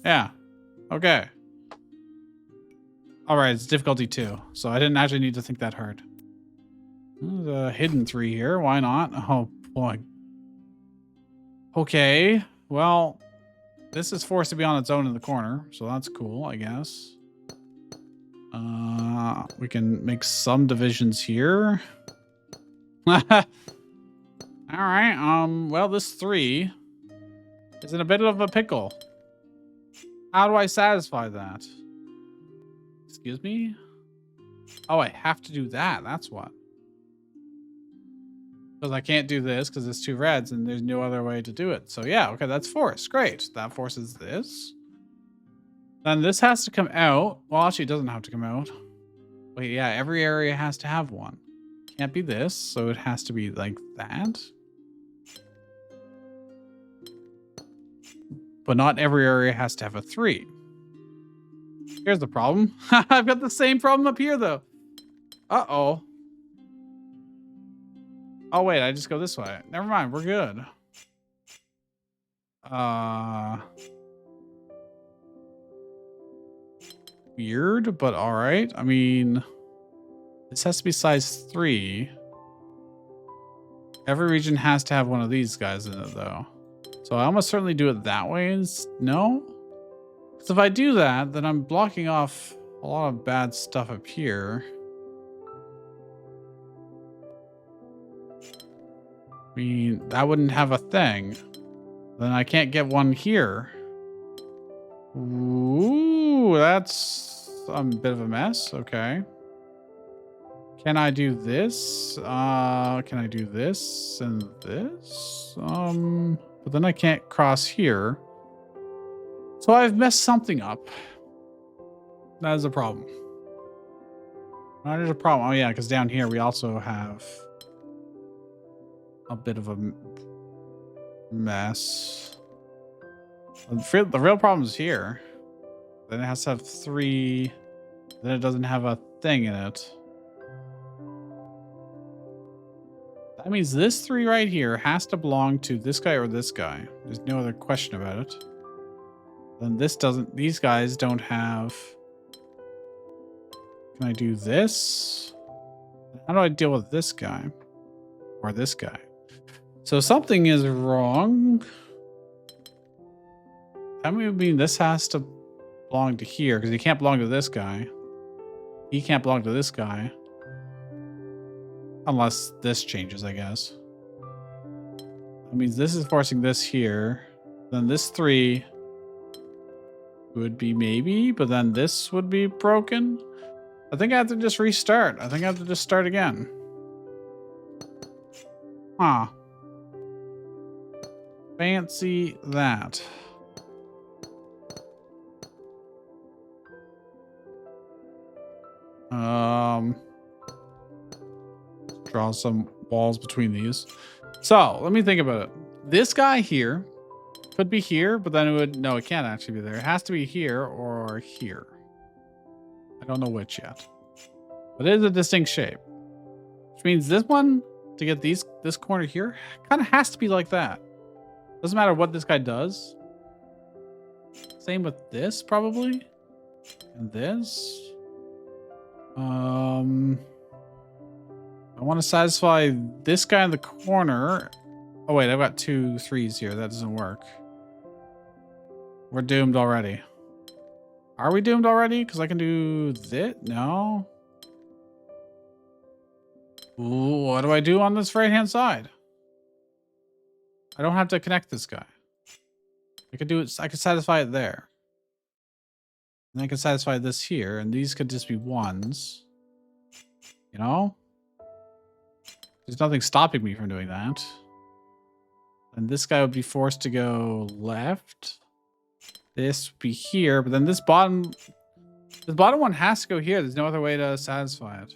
Yeah. Okay. All right, it's difficulty 2. So I didn't actually need to think that hard. There's a hidden 3 here. Why not? Oh, boy. Okay. Well, this is forced to be on its own in the corner. So that's cool, I guess. We can make some divisions here. All right. Well, this 3 is in a bit of a pickle. How do I satisfy that? Excuse me? Oh, I have to do that. That's what. Because I can't do this because it's 2 reds and there's no other way to do it. So yeah, okay, that's forced. Great. That forces this. Then this has to come out. Well, actually, it doesn't have to come out. Wait, yeah, every area has to have one. Can't be this, so it has to be like that. But not every area has to have a 3. Here's the problem. I've got the same problem up here, though. Uh-oh. Oh, wait, I just go this way. Never mind, we're good. Weird, but all right. I mean, this has to be size 3. Every region has to have one of these guys in it, though. So I almost certainly do it that way. No? Because if I do that, then I'm blocking off a lot of bad stuff up here. I mean, that wouldn't have a thing. Then I can't get one here. Ooh, that's a bit of a mess. Okay. Can I do this? Can I do this and this? But then I can't cross here. So I've messed something up. That is a problem. That is a problem. Oh yeah, because down here we also have a bit of a mess. The real problem is here. Then it has to have 3. Then it doesn't have a thing in it. That means this 3 right here has to belong to this guy or this guy. There's no other question about it. Then this doesn't. These guys don't have. Can I do this? How do I deal with this guy? Or this guy? So something is wrong. That would mean this has to belong to here because he can't belong to this guy. He can't belong to this guy. Unless this changes, I guess. That means this is forcing this here. Then this 3 would be maybe, but then this would be broken. I think I have to just restart. I think I have to just start again. Huh. Fancy that. Draw some walls between these. So let me think about it. This guy here could be here, but then it would, no, it can't actually be there. It has to be here or here. I don't know which yet, but it is a distinct shape, which means this one to get this corner here kind of has to be like that. Doesn't matter what this guy does. Same with this probably, and this. I want to satisfy this guy in the corner. Oh wait, I've got 2 3s here. That doesn't work. We're doomed already. Are we doomed already? Because I can do this. No. Ooh, what do I do on this right hand side? I don't have to connect this guy. I could do it. I could satisfy it there. And I could satisfy this here, and these could just be 1s. You know? There's nothing stopping me from doing that. And this guy would be forced to go left. This would be here, but then this bottom one has to go here. There's no other way to satisfy it.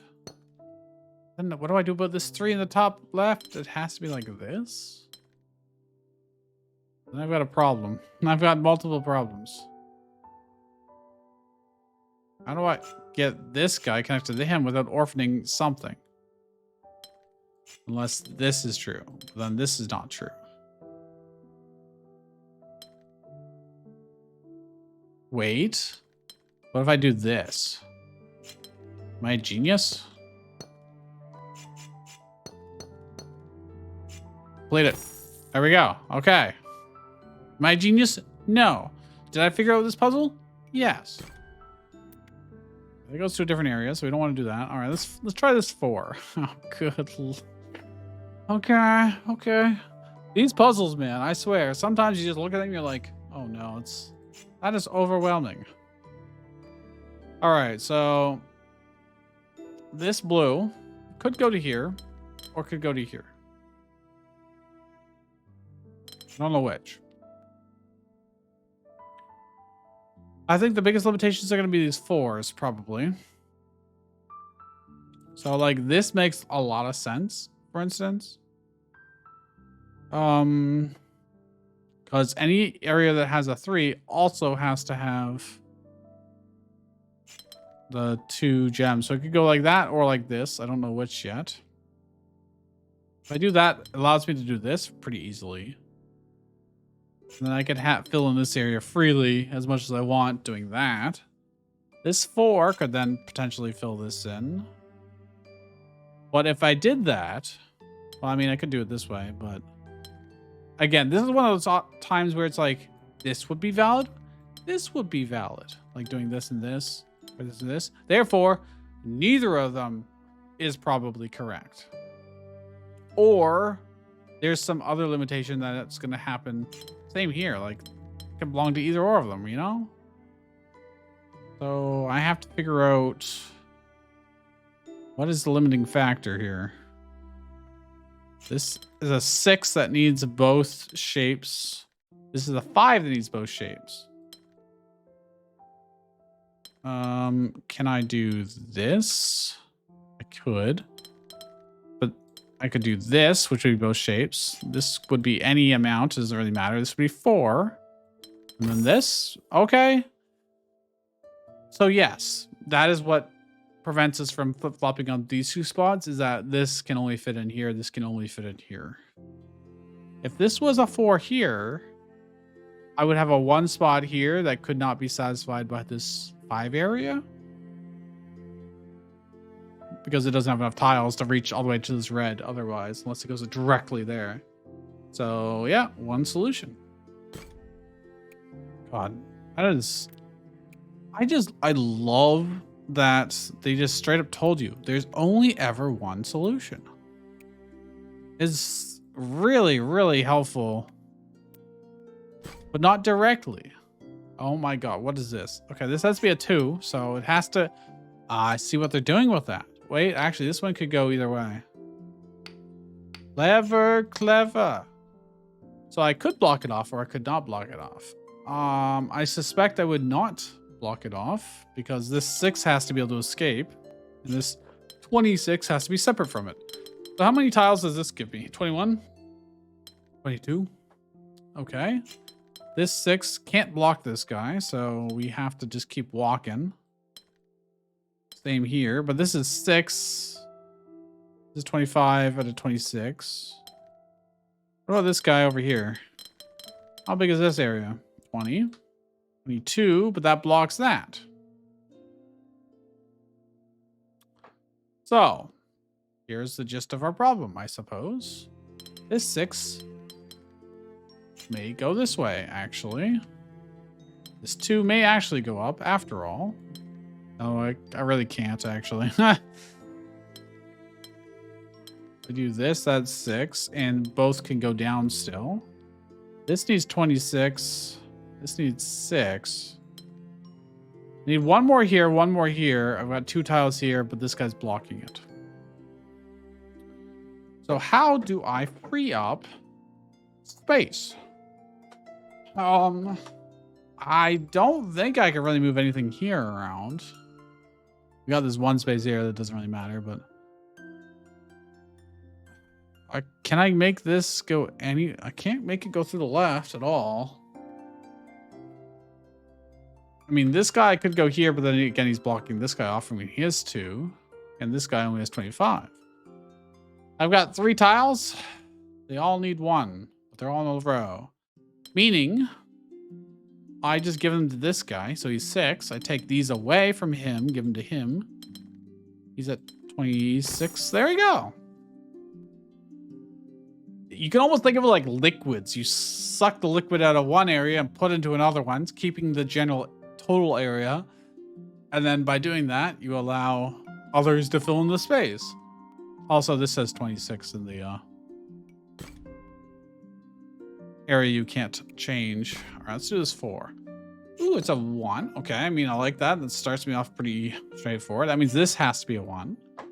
Then what do I do about this 3 in the top left? It has to be like this. Then I've got a problem. I've got multiple problems. How do I get this guy connected to him without orphaning something? Unless this is true. Then this is not true. Wait. What if I do this? Am I a genius? Complete it. There we go. Okay. Am I a genius? No. Did I figure out this puzzle? Yes. It goes to a different area, so we don't want to do that. All right, let's try this 4. Oh, good. Okay, okay. These puzzles, man, I swear. Sometimes you just look at them and you're like, oh no, that is overwhelming. All right, so this blue could go to here or could go to here. I don't know which. I think the biggest limitations are going to be these 4s, probably. So, like, this makes a lot of sense, for instance. Because any area that has a 3 also has to have the 2 gems. So it could go like that or like this. I don't know which yet. If I do that, it allows me to do this pretty easily. And then I could fill in this area freely as much as I want doing that. This 4 could then potentially fill this in. But if I did that, well, I mean, I could do it this way, but again, this is one of those times where it's like, this would be valid. This would be valid. Like doing this and this, or this and this. Therefore, neither of them is probably correct. Or there's some other limitation that it's going to happen. Same here, like, it can belong to either or of them, you know? So I have to figure out what is the limiting factor here. This is a 6 that needs both shapes. This is a 5 that needs both shapes. Can I do this? I could. But I could do this, which would be both shapes. This would be any amount. It doesn't really matter. This would be 4. And then this. Okay. So yes, that is what prevents us from flip-flopping on these 2 spots, is that this can only fit in here. This can only fit in here. If this was a 4 here, I would have a 1 spot here that could not be satisfied by this 5 area. Because it doesn't have enough tiles to reach all the way to this red otherwise, unless it goes directly there. So yeah, 1 solution. God, that is... I love that they just straight up told you there's only ever 1 solution. It's really, really helpful, but not directly. Oh my God, what is this? Okay, this has to be a 2, so it has to... I see what they're doing with that. Wait, actually, this one could go either way. Clever. So I could block it off, or I could not block it off. I suspect I would not block it off, because this 6 has to be able to escape, and this 26 has to be separate from it. So how many tiles does this give me? 21? 22? Okay. This 6 can't block this guy, so we have to just keep walking. Same here, but this is 6. This is 25 out of 26. What about this guy over here? How big is this area? 20. 22, but that blocks that. So, here's the gist of our problem, I suppose. This 6 may go this way, actually. This 2 may actually go up, after all. No, I really can't, actually. I do this, that's 6, and both can go down still. This needs 26. This needs 6. Need one more here, one more here. I've got 2 tiles here, but this guy's blocking it. So how do I free up space? I don't think I can really move anything here around. We got this one space here that doesn't really matter, but can I make this go any? I can't make it go through the left at all. I mean, this guy could go here, but then again, he's blocking this guy off from me. He has 2, and this guy only has 25. I've got 3 tiles. They all need 1, but they're all in a row. Meaning, I just give them to this guy, so he's 6. I take these away from him, give them to him. He's at 26. There you go. You can almost think of it like liquids. You suck the liquid out of one area and put into another one, keeping the general total area. And then by doing that, you allow others to fill in the space. Also, this says 26 in the area you can't change. All right, let's do this 4. Ooh, it's a 1. Okay, I mean, I like that. That starts me off pretty straightforward. That means this has to be a 1. This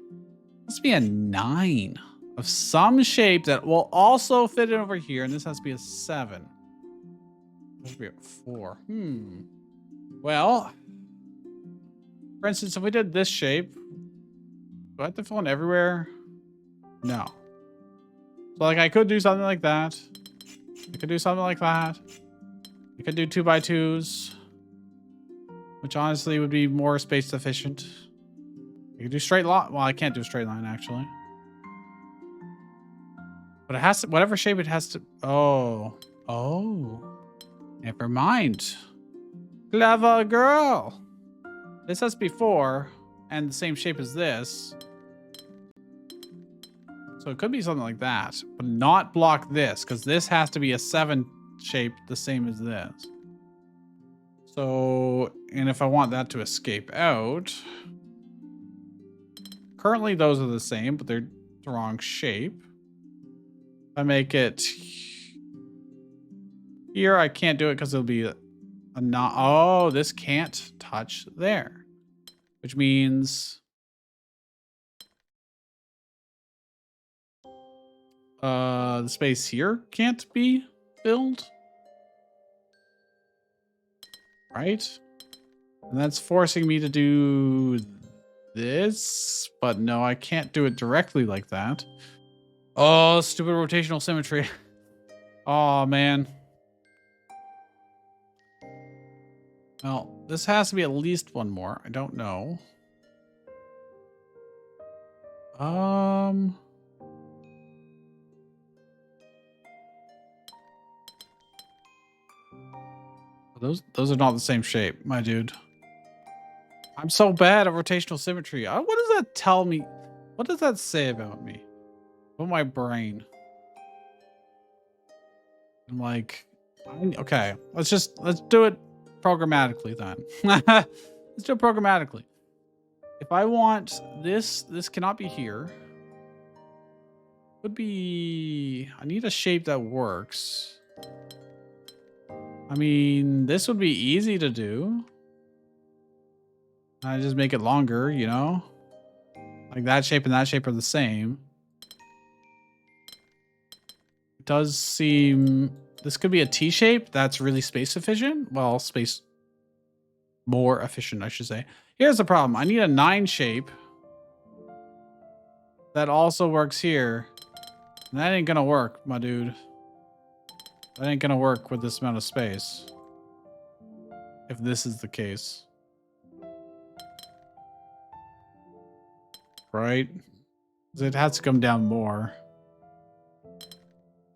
has to be a 9 of some shape that will also fit in over here. And this has to be a 7. This has to be a 4. Well, for instance, if we did this shape, do I have to fill in everywhere? No. So, like, I could do something like that. I could do something like that. I could do 2x2s, which honestly would be more space efficient. I could do straight line. Well, I can't do a straight line, actually. But it has to, whatever shape it has to. Oh. Never mind. Clever girl. This has to be 4 and the same shape as this. So it could be something like that, but not block this, because this has to be a 7 shape the same as this. So, and if I want that to escape out, currently those are the same, but they're the wrong shape. If I make it here, I can't do it because it'll be a not. Oh, this can't touch there, which means the space here can't be filled, right? And that's forcing me to do this, but no, I can't do it directly like that. Oh, stupid rotational symmetry. Oh, man. Well, this has to be at least one more. I don't know. Those are not the same shape, my dude. I'm so bad at rotational symmetry. What does that tell me? What does that say about me? About my brain? I'm like, okay, let's do it programmatically then. Let's do it programmatically. If I want this cannot be here. Could be, I need a shape that works. I mean, this would be easy to do. I just make it longer, you know? Like that shape and that shape are the same. It does seem, this could be a T shape. That's really space efficient. Well, space more efficient, I should say. Here's the problem. I need a 9 shape that also works here. And that ain't gonna work, my dude. That ain't gonna work with this amount of space. If this is the case. Right? It has to come down more.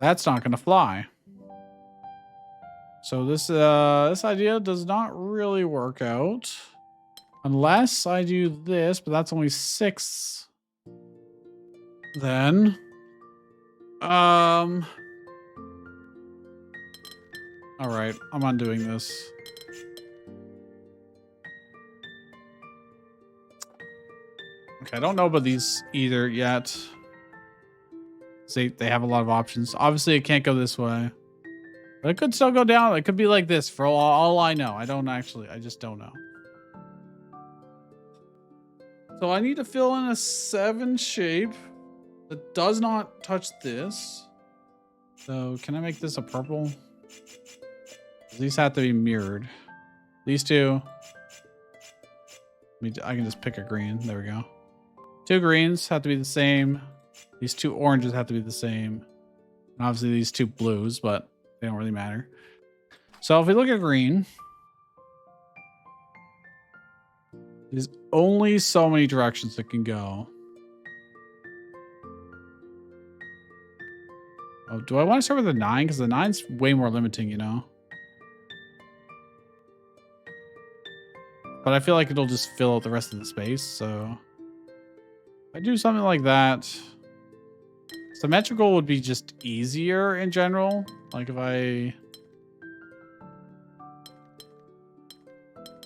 That's not gonna fly. So this idea does not really work out. Unless I do this, but that's only 6. Then all right, I'm undoing this. Okay, I don't know about these either yet. They have a lot of options. Obviously, it can't go this way. But it could still go down. It could be like this for all I know. I just don't know. So I need to fill in a 7 shape that does not touch this. So can I make this a purple? These have to be mirrored. These two. I can just pick a green. There we go. 2 greens have to be the same. These 2 oranges have to be the same. And obviously these 2 blues, but they don't really matter. So if we look at green, there's only so many directions it can go. Oh, do I want to start with the 9? Because the 9's way more limiting, you know? But I feel like it'll just fill out the rest of the space, so... if I do something like that... symmetrical would be just easier in general. Like if I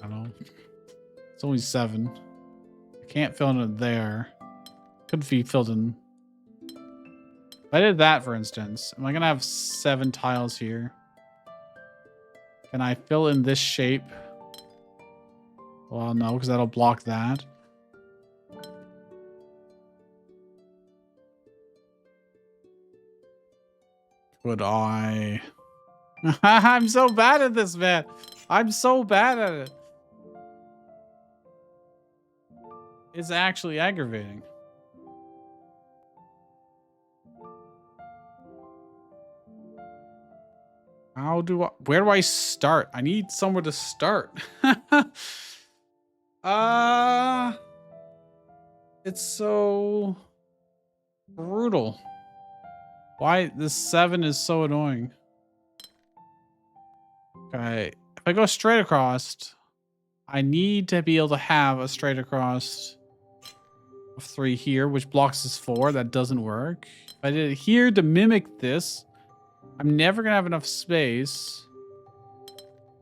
don't know. It's only 7. I can't fill in it there. Could be filled in. If I did that, for instance, am I gonna have 7 tiles here? Can I fill in this shape? Well, no, because that'll block that. Would I? I'm so bad at this, man. I'm so bad at it. It's actually aggravating. Where do I start? I need somewhere to start. It's so brutal. Why this 7 is so annoying. Okay, if I go straight across, I need to be able to have a straight across of 3 here, which blocks this 4. That doesn't work. If I did it here to mimic this, I'm never gonna have enough space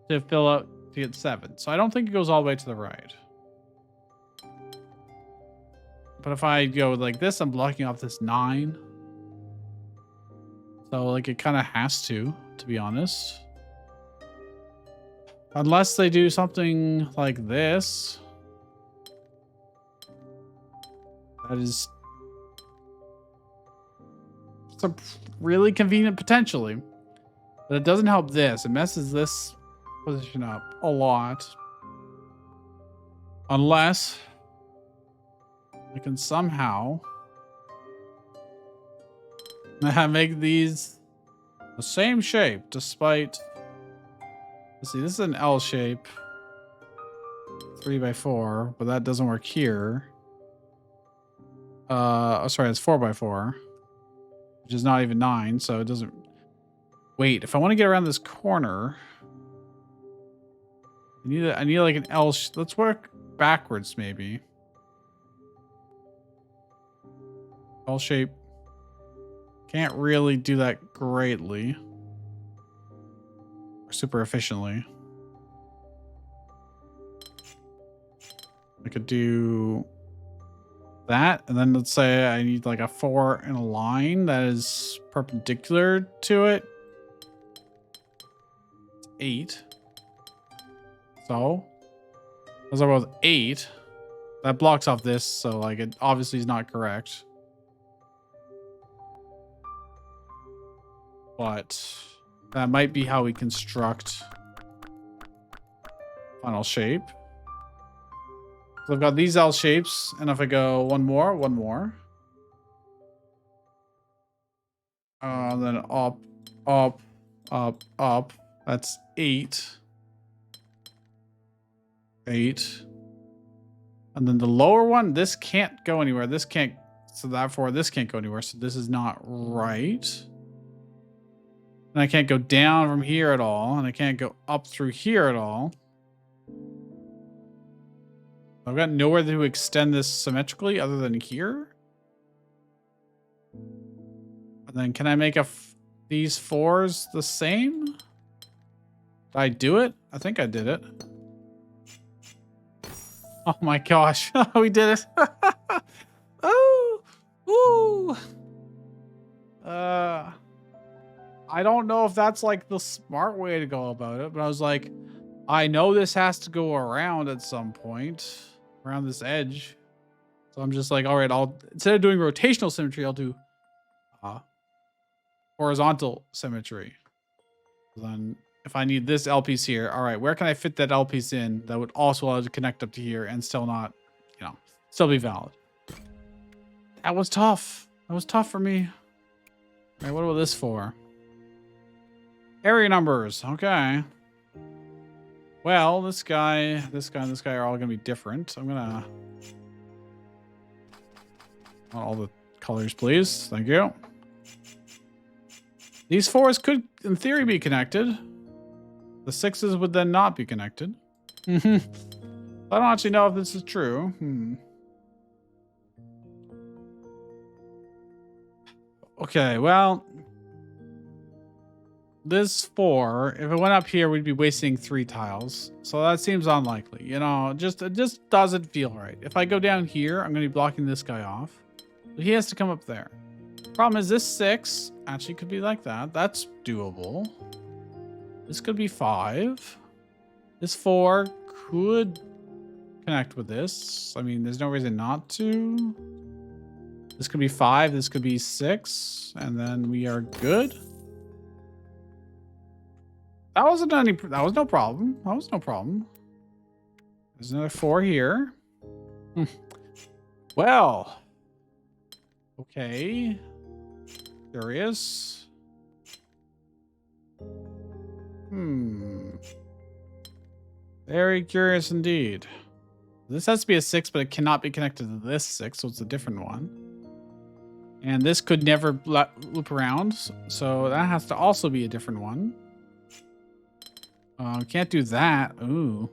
to fill out to get 7. So I don't think it goes all the way to the right. But if I go like this, I'm blocking off this 9. So, like, it kind of has to be honest. Unless they do something like this. That is... it's a really convenient, potentially. But it doesn't help this. It messes this position up a lot. Unless I can somehow... make these the same shape despite... let's see, this is an L shape. 3x4, but that doesn't work here. Oh, sorry, it's 4x4. Which is not even 9, so it doesn't... wait, if I want to get around this corner... I need like an L... let's work backwards, maybe. L shape. Can't really do that greatly. Or super efficiently. I could do that, and then let's say I need like a 4 in a line that is perpendicular to it. It's 8. So, those are both 8. That blocks off this, so like it obviously is not correct. But that might be how we construct final shape. So I've got these L shapes, and if I go one more, Then up, up, up, up. That's 8. 8. And then the lower one, this can't go anywhere. This can't, so therefore this can't go anywhere. So this is not right. And I can't go down from here at all. And I can't go up through here at all. I've got nowhere to extend this symmetrically other than here. And then can I make these 4s the same? Did I do it? I think I did it. Oh my gosh. We did it. Oh, ooh. I don't know if that's like the smart way to go about it, but I was like, I know this has to go around at some point, around this edge. So I'm just like, all right, instead of doing rotational symmetry, I'll do horizontal symmetry. Then if I need this L piece here, all right, where can I fit that L piece in that would also allow it to connect up to here and still not, still be valid? That was tough. That was tough for me. All right, what about this for? Area numbers. Okay. Well, this guy, and this guy are all going to be different. I'm going to... all the colors, please. Thank you. These 4s could, in theory, be connected. The 6s would then not be connected. I don't actually know if this is true. Okay, well... this 4, if it went up here, we'd be wasting 3 tiles. So that seems unlikely. It just doesn't feel right. If I go down here, I'm going to be blocking this guy off. He has to come up there. Problem is this 6 actually could be like that. That's doable. This could be 5. This 4 could connect with this. I mean, there's no reason not to. This could be 5. This could be 6. And then we are good. That was no problem. That was no problem. There's another 4 here. Well. Okay. Curious. Very curious indeed. This has to be a 6, but it cannot be connected to this 6, so it's a different one. And this could never loop around, so that has to also be a different one. Can't do that. Ooh,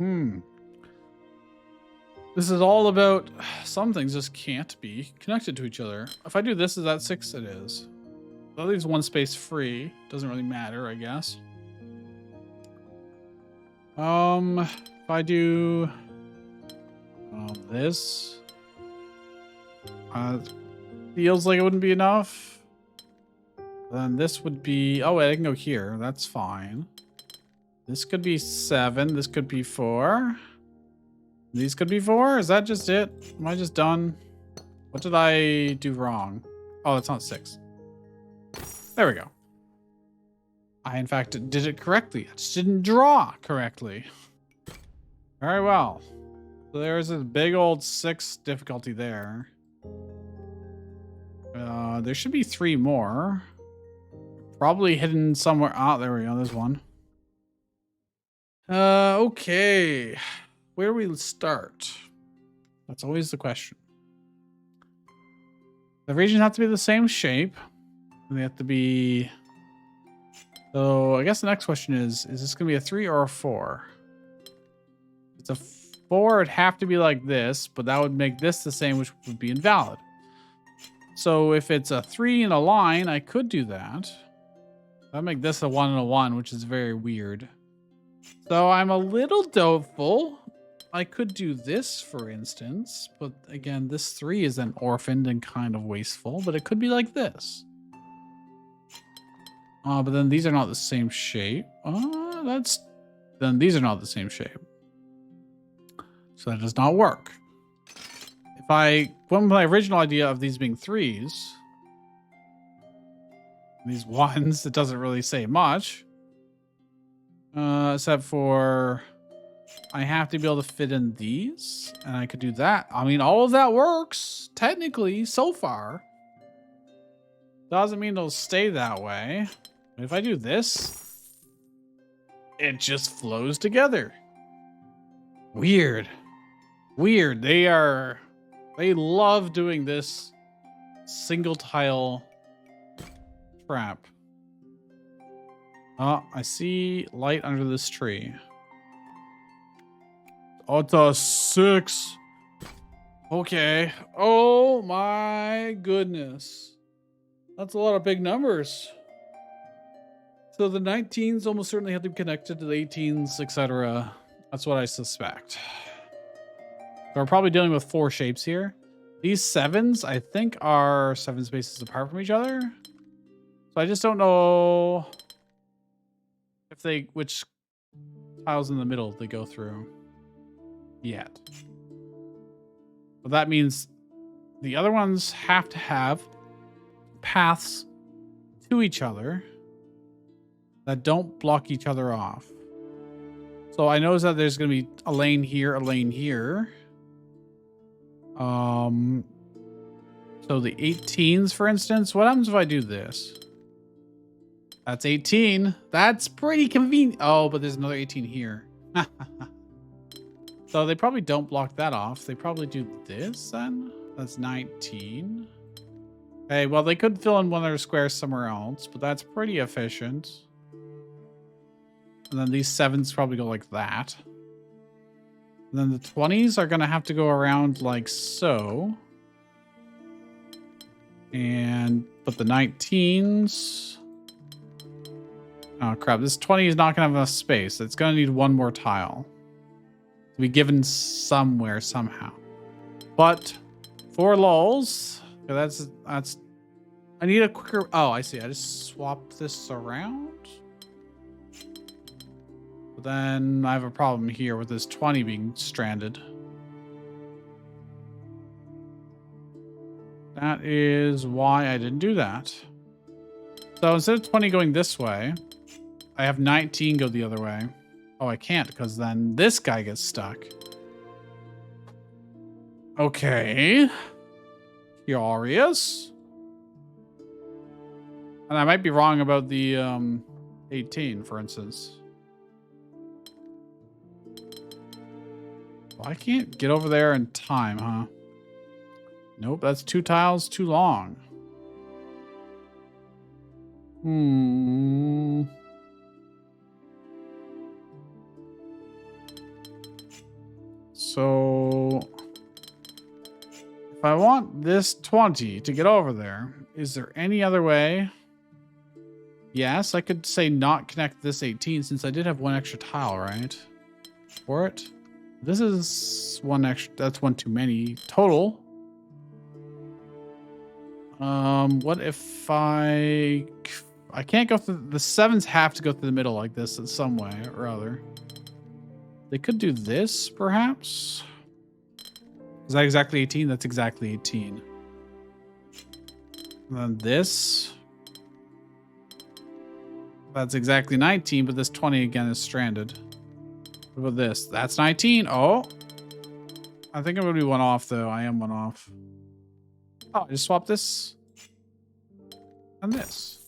This is all about some things just can't be connected to each other. If I do this, is that 6? It is. That leaves one space free. Doesn't really matter, I guess. If I do this, feels like it wouldn't be enough. Then this would be, oh wait, I can go here. That's fine. This could be 7. This could be 4. These could be 4. Is that just it? Am I just done? What did I do wrong? Oh, that's not 6. There we go. I, in fact, did it correctly. I just didn't draw correctly. Very well. So there's a big old 6 difficulty there. There should be 3 more. Probably hidden somewhere. Ah, there we go. There's one. Okay. Where do we start? That's always the question. The regions have to be the same shape. And they have to be... So I guess the next question is this going to be a 3 or a 4? If it's a 4, it'd have to be like this, but that would make this the same, which would be invalid. So if it's a 3 in a line, I could do that. That'd make this a 1 and a 1, which is very weird. So I'm a little doubtful. I could do this, for instance, but again, this 3 is then orphaned and kind of wasteful, but it could be like this. But then these are not the same shape. Then these are not the same shape. So that does not work. If I went with my original idea of these being 3s, these 1s, it doesn't really say much. Except for I have to be able to fit in these, and I could do that. I mean, all of that works, technically, so far. Doesn't mean it'll stay that way. If I do this, it just flows together. Weird. Weird. They love doing this single tile trap. Oh, I see light under this tree. Oh, it's a 6. Okay. Oh my goodness. That's a lot of big numbers. So the 19s almost certainly have to be connected to the 18s, etc. That's what I suspect. So we're probably dealing with 4 shapes here. These 7s, I think, are 7 spaces apart from each other. So I just don't know if which tiles in the middle they go through yet. But that means the other ones have to have paths to each other that don't block each other off. So I notice that there's going to be a lane here, a lane here. So the 18s, for instance, what happens if I do this? That's 18. That's pretty convenient. Oh, but there's another 18 here. So they probably don't block that off. They probably do this then. That's 19. Okay, well, they could fill in one of their squares somewhere else, but that's pretty efficient. And then these 7s probably go like that. And then the 20s are going to have to go around like so. But the 19s... Oh, crap. This 20 is not going to have enough space. It's going to need one more tile to be given somewhere, somehow. But for lulz, that's... I need a quicker... Oh, I see. I just swapped this around. But then I have a problem here with this 20 being stranded. That is why I didn't do that. So instead of 20 going this way, I have 19 go the other way. Oh, I can't because then this guy gets stuck. Okay. Curious. And I might be wrong about the 18, for instance. Well, I can't get over there in time, huh? Nope, that's 2 tiles too long. So if I want this 20 to get over there, is there any other way? Yes, I could say not connect this 18 since I did have 1 extra tile, right? For it. This is 1 extra. That's 1 too many total. What if I can't go through the 7s have to go through the middle like this in some way or other. They could do this perhaps. Is that exactly 18? That's exactly 18. And then this. That's exactly 19, but this 20 again is stranded. What about this? That's 19. Oh. I think I'm going to be 1 off though. I am 1 off. Oh, I just swapped this and this.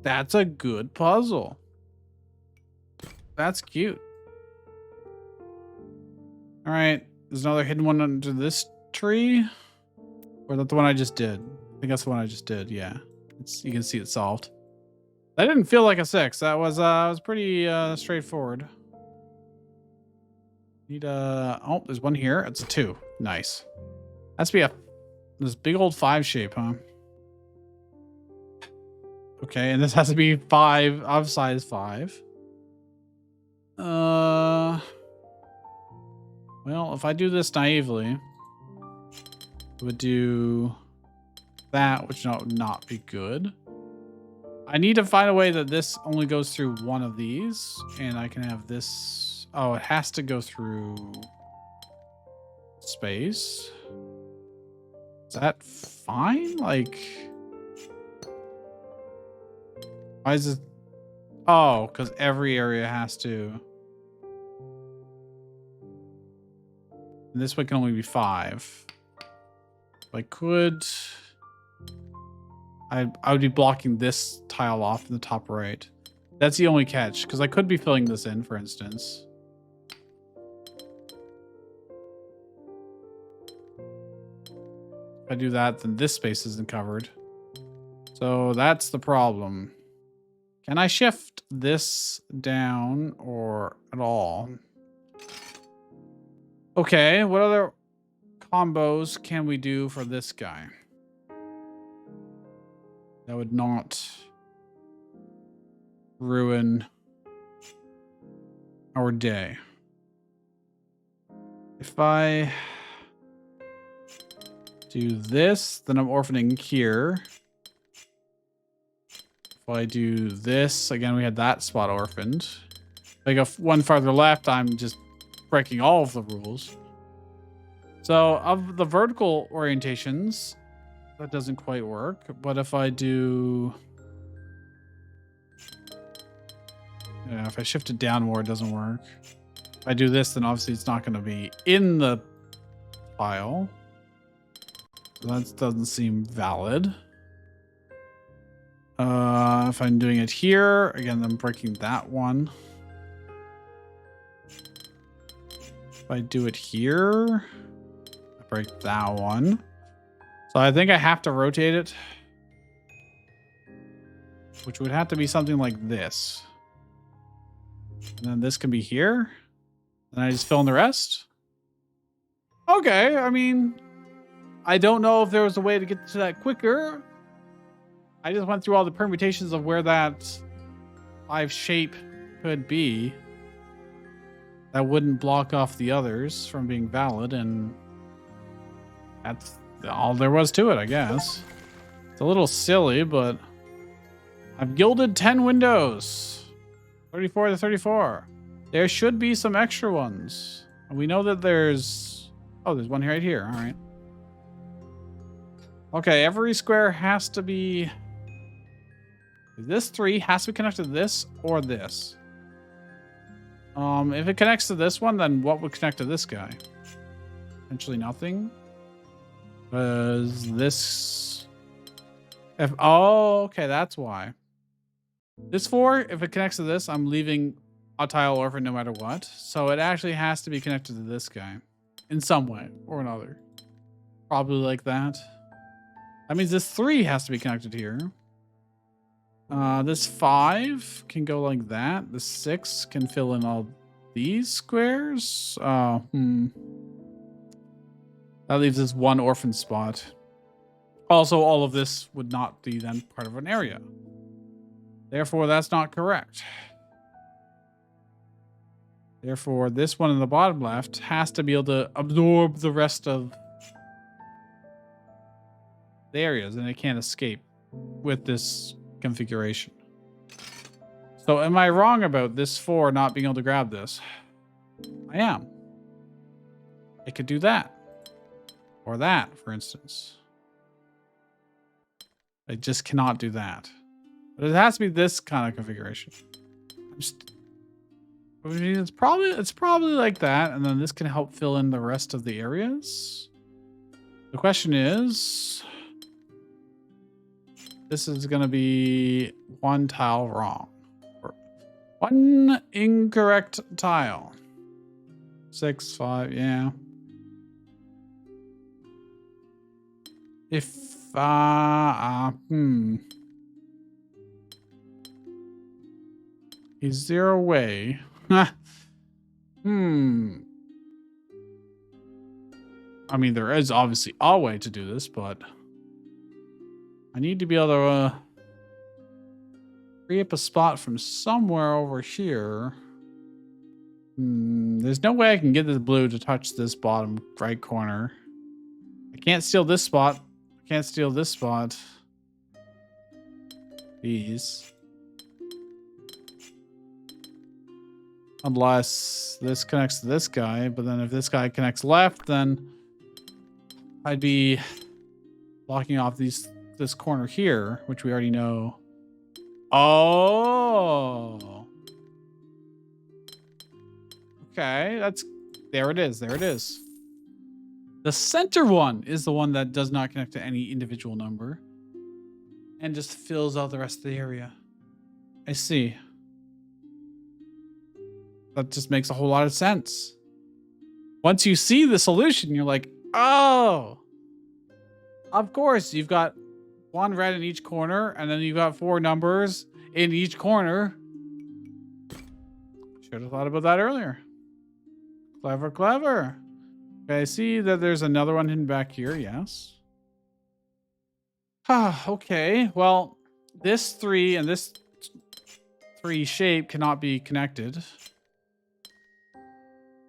That's a good puzzle. That's cute. All right. There's another hidden one under this tree. Or is that the one I just did? I think that's the one I just did. Yeah. You can see it solved. That didn't feel like a 6. That was pretty straightforward. Need oh, there's one here. It's a 2. Nice. Has to be this big old 5 shape, huh? Okay, and this has to be 5 of size 5. Well, if I do this naively, it would do that, which would not be good. I need to find a way that this only goes through one of these, and I can have this. Oh, it has to go through space. Is that fine? Like, why is it? Oh, because every area has to. And this one can only be 5. I could. I would be blocking this tile off in the top right. That's the only catch, because I could be filling this in, for instance. If I do that, then this space isn't covered. So that's the problem. Can I shift this down or at all? Okay, what other combos can we do for this guy? That would not ruin our day. If I do this, then I'm orphaning here. If I do this, again, we had that spot orphaned. If I go one farther left, I'm just breaking all of the rules. So of the vertical orientations, that doesn't quite work. But if I do... Yeah, if I shift it down more, it doesn't work. If I do this, then obviously it's not going to be in the file. So that doesn't seem valid. If I'm doing it here, again, I'm breaking that one. If I do it here, I break that one. So I think I have to rotate it, which would have to be something like this. And then this can be here. And I just fill in the rest. Okay, I mean, I don't know if there was a way to get to that quicker. I just went through all the permutations of where that 5 shape could be. That wouldn't block off the others from being valid, and that's all there was to it, I guess. It's a little silly, but I've gilded 10 windows. 34 to 34. There should be some extra ones. And we know that there's... Oh, there's one right here. All right. Okay, every square has to be... This 3 has to be connected to this or this. If it connects to this one, then what would connect to this guy? Potentially nothing. Because this... Oh, okay, that's why. This 4, if it connects to this, I'm leaving a tile orphan no matter what. So it actually has to be connected to this guy. In some way or another. Probably like that. That means this 3 has to be connected here. This 5 can go like that. The 6 can fill in all these squares. That leaves this one orphan spot. Also, all of this would not be then part of an area. Therefore, that's not correct. Therefore, this one in the bottom left has to be able to absorb the rest of the areas, and it can't escape with this configuration. So am I wrong about this 4 not being able to grab this? I am. It could do that. Or that, for instance. I just cannot do that. But it has to be this kind of configuration. I mean, it's probably like that, and then this can help fill in the rest of the areas. The question is, this is going to be one tile wrong. Or one incorrect tile. 6, 5, yeah. If, Is there a way? I mean, there is obviously a way to do this, but I need to be able to free up a spot from somewhere over here. There's no way I can get this blue to touch this bottom right corner. I can't steal this spot. I can't steal this spot. These. Unless this connects to this guy, but then if this guy connects left, then I'd be blocking off this corner here, which we already know. Oh. Okay, there it is. There it is. The center one is the one that does not connect to any individual number. and just fills out the rest of the area. I see. That just makes a whole lot of sense. Once you see the solution, you're like, oh, of course, you've got one red in each corner, and then you've got 4 numbers in each corner. Should have thought about that earlier. Clever, clever. Okay, I see that there's another one hidden back here, yes. Okay, well, this 3 and this 3 shape cannot be connected.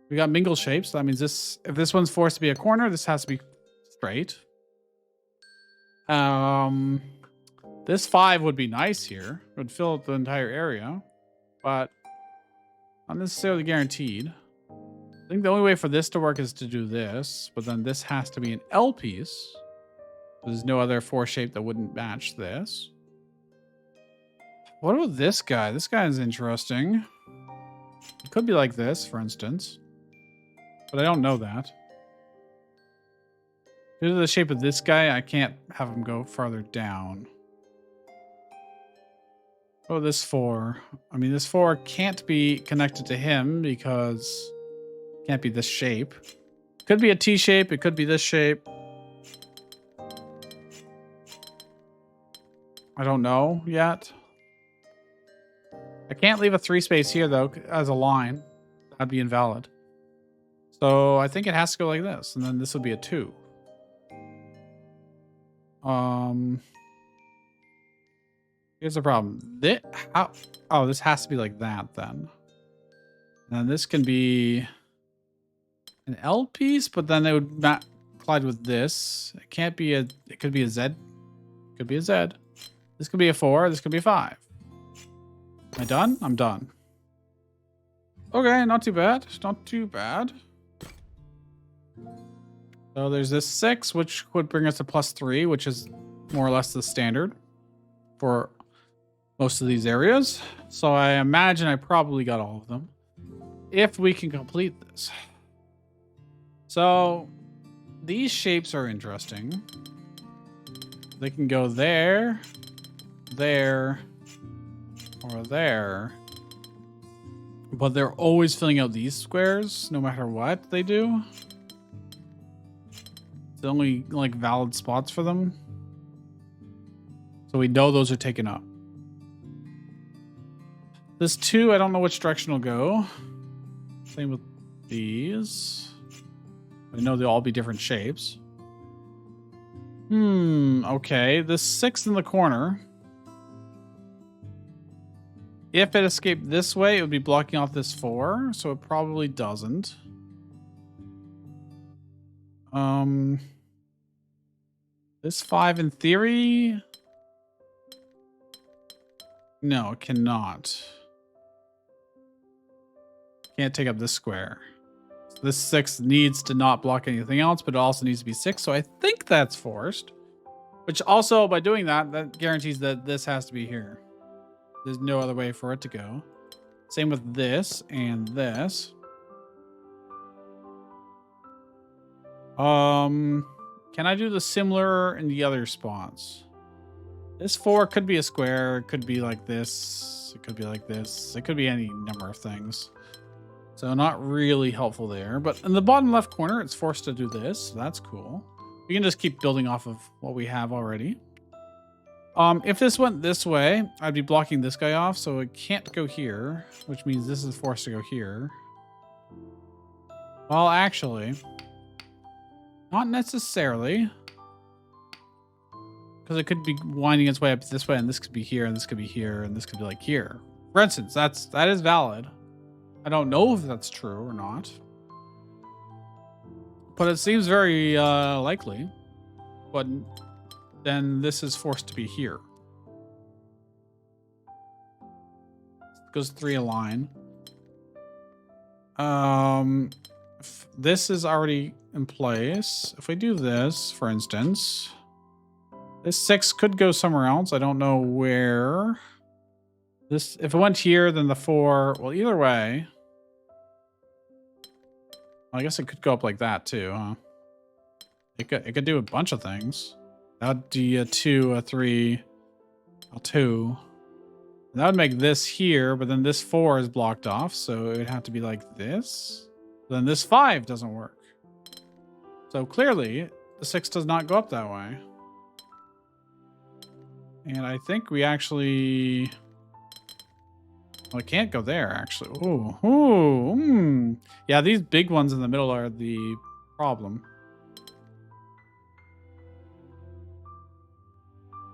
We got mingle shapes. That means this, if this one's forced to be a corner, this has to be straight. This 5 would be nice here. It would fill up the entire area, but not necessarily guaranteed. I think the only way for this to work is to do this, but then this has to be an L piece. There's no other 4 shape that wouldn't match this. What about this guy? This guy is interesting. It could be like this, for instance, but I don't know that. Due to the shape of this guy, I can't have him go farther down. Oh, this 4. I mean, this 4 can't be connected to him because it can't be this shape. Could be a T shape. It could be this shape. I don't know yet. I can't leave a 3 space here, though, as a line. That'd be invalid. So I think it has to go like this, and then this would be a 2. Here's the problem. This has to be like that then. And this can be an L piece, but then it would not collide with this. It can't be a. It could be a Z. It could be a Z. This could be a 4. This could be a 5. Am I done? I'm done. Okay, not too bad. Not too bad. So there's this 6, which would bring us to +3, which is more or less the standard for most of these areas. So I imagine I probably got all of them if we can complete this. So these shapes are interesting. They can go there, there, or there. But they're always filling out these squares no matter what they do. It's the only like valid spots for them. So we know those are taken up. This 2, I don't know which direction will go. Same with these. I know they'll all be different shapes. Okay. This 6 in the corner. If it escaped this way, it would be blocking off this 4, so it probably doesn't. This 5 in theory. No, it cannot. Can't take up this square. So this 6 needs to not block anything else, but it also needs to be 6. So I think that's forced. Which also, by doing that, that guarantees that this has to be here. There's no other way for it to go. Same with this and this. Can I do the similar in the other spots? This 4 could be a square. It could be like this. It could be like this. It could be any number of things. So not really helpful there. But in the bottom left corner, it's forced to do this. So that's cool. We can just keep building off of what we have already. If this went this way, I'd be blocking this guy off. So it can't go here, which means this is forced to go here. Well, actually, not necessarily. Because it could be winding its way up this way, and this could be here, and this could be here, and this could be like here. For instance, that is valid. I don't know if that's true or not. But it seems very likely. But then this is forced to be here. It goes 3 a line. This is already in place. If we do this, for instance, this 6 could go somewhere else. I don't know where. This, if it went here, then the 4. Well, either way, I guess it could go up like that too, huh? It could do a bunch of things. That'd be a 2, a 3, 2. That would make this here, but then this 4 is blocked off, so it would have to be like this. Then this 5 doesn't work. So clearly, the 6 does not go up that way. And I think we actually... Well, it can't go there, actually. Ooh. Yeah, these big ones in the middle are the problem.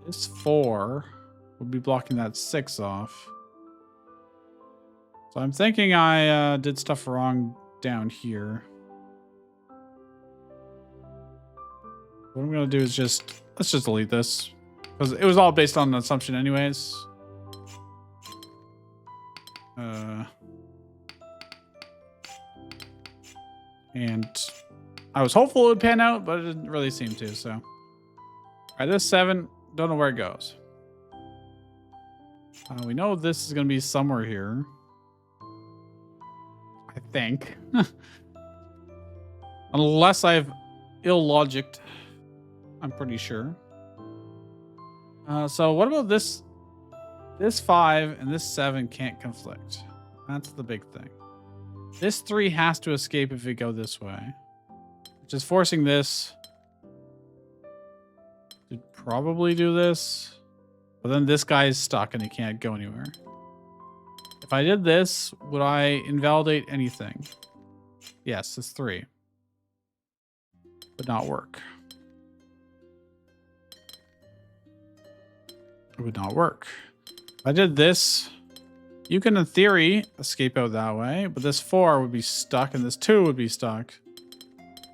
This 4 would be blocking that 6 off. So I'm thinking I did stuff wrong down here. What I'm going to do is let's just delete this. Because it was all based on an assumption anyways. And I was hopeful it would pan out, but it didn't really seem to, so. All right, this 7, don't know where it goes. We know this is going to be somewhere here. I think. Unless I've ill-logicked. I'm pretty sure. So what about this? This 5 and this 7 can't conflict. That's the big thing. This 3 has to escape if we go this way. Which is forcing this to probably do this. But then this guy is stuck and he can't go anywhere. If I did this, would I invalidate anything? Yes, this 3. Would not work. It would not work. If I did this, you can, in theory, escape out that way, but this 4 would be stuck and this 2 would be stuck.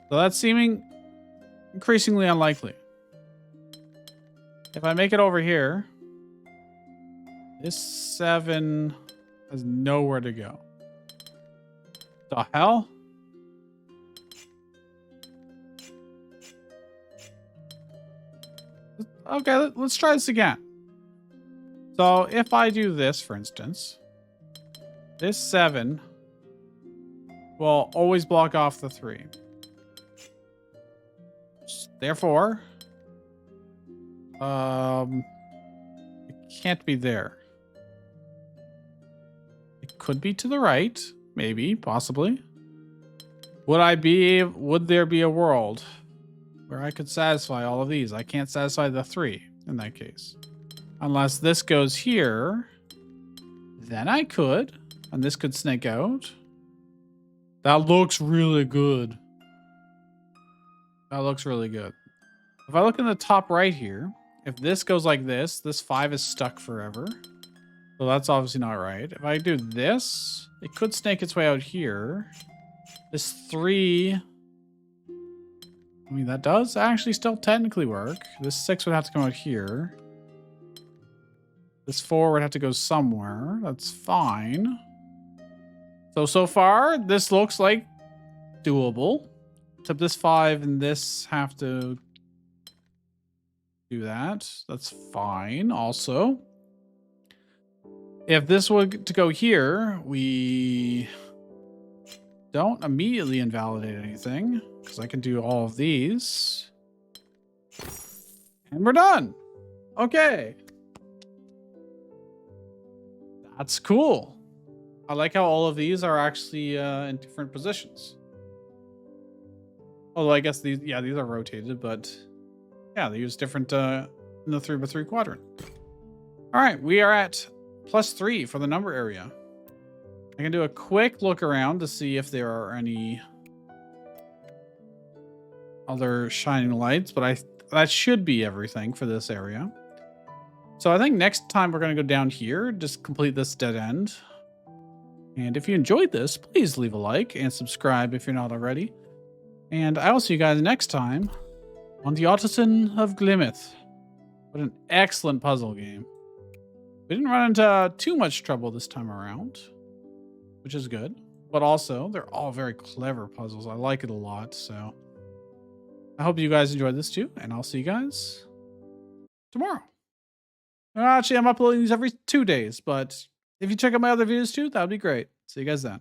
So that's seeming increasingly unlikely. If I make it over here, this 7 has nowhere to go. The hell? Okay, let's try this again. So if I do this, for instance, this 7 will always block off the 3. Therefore, it can't be there. It could be to the right, maybe, possibly. Would there be a world where I could satisfy all of these? I can't satisfy the 3 in that case. Unless this goes here, then I could. And this could snake out. That looks really good. That looks really good. If I look in the top right here, if this goes like this 5 is stuck forever. So that's obviously not right. If I do this, it could snake its way out here. This 3... I mean, that does actually still technically work. This 6 would have to come out here. This 4 would have to go somewhere. That's fine. So far, this looks like doable. Except this 5 and this have to do that. That's fine also. If this were to go here, we don't immediately invalidate anything. Because I can do all of these. And we're done. Okay. That's cool. I like how all of these are actually in different positions. Although I guess these are rotated, but yeah, they use different in the 3x3 quadrant. All right, we are at +3 for the number area. I can do a quick look around to see if there are any other shining lights, but that should be everything for this area. So I think next time we're going to go down here, just complete this dead end. And if you enjoyed this, please leave a like and subscribe if you're not already. And I will see you guys next time on the Artisan of Glimmith. What an excellent puzzle game. We didn't run into too much trouble this time around, which is good. But also, they're all very clever puzzles. I like it a lot, so I hope you guys enjoyed this too, and I'll see you guys tomorrow. Actually, I'm uploading these every 2 days, but if you check out my other videos too, that would be great. See you guys then.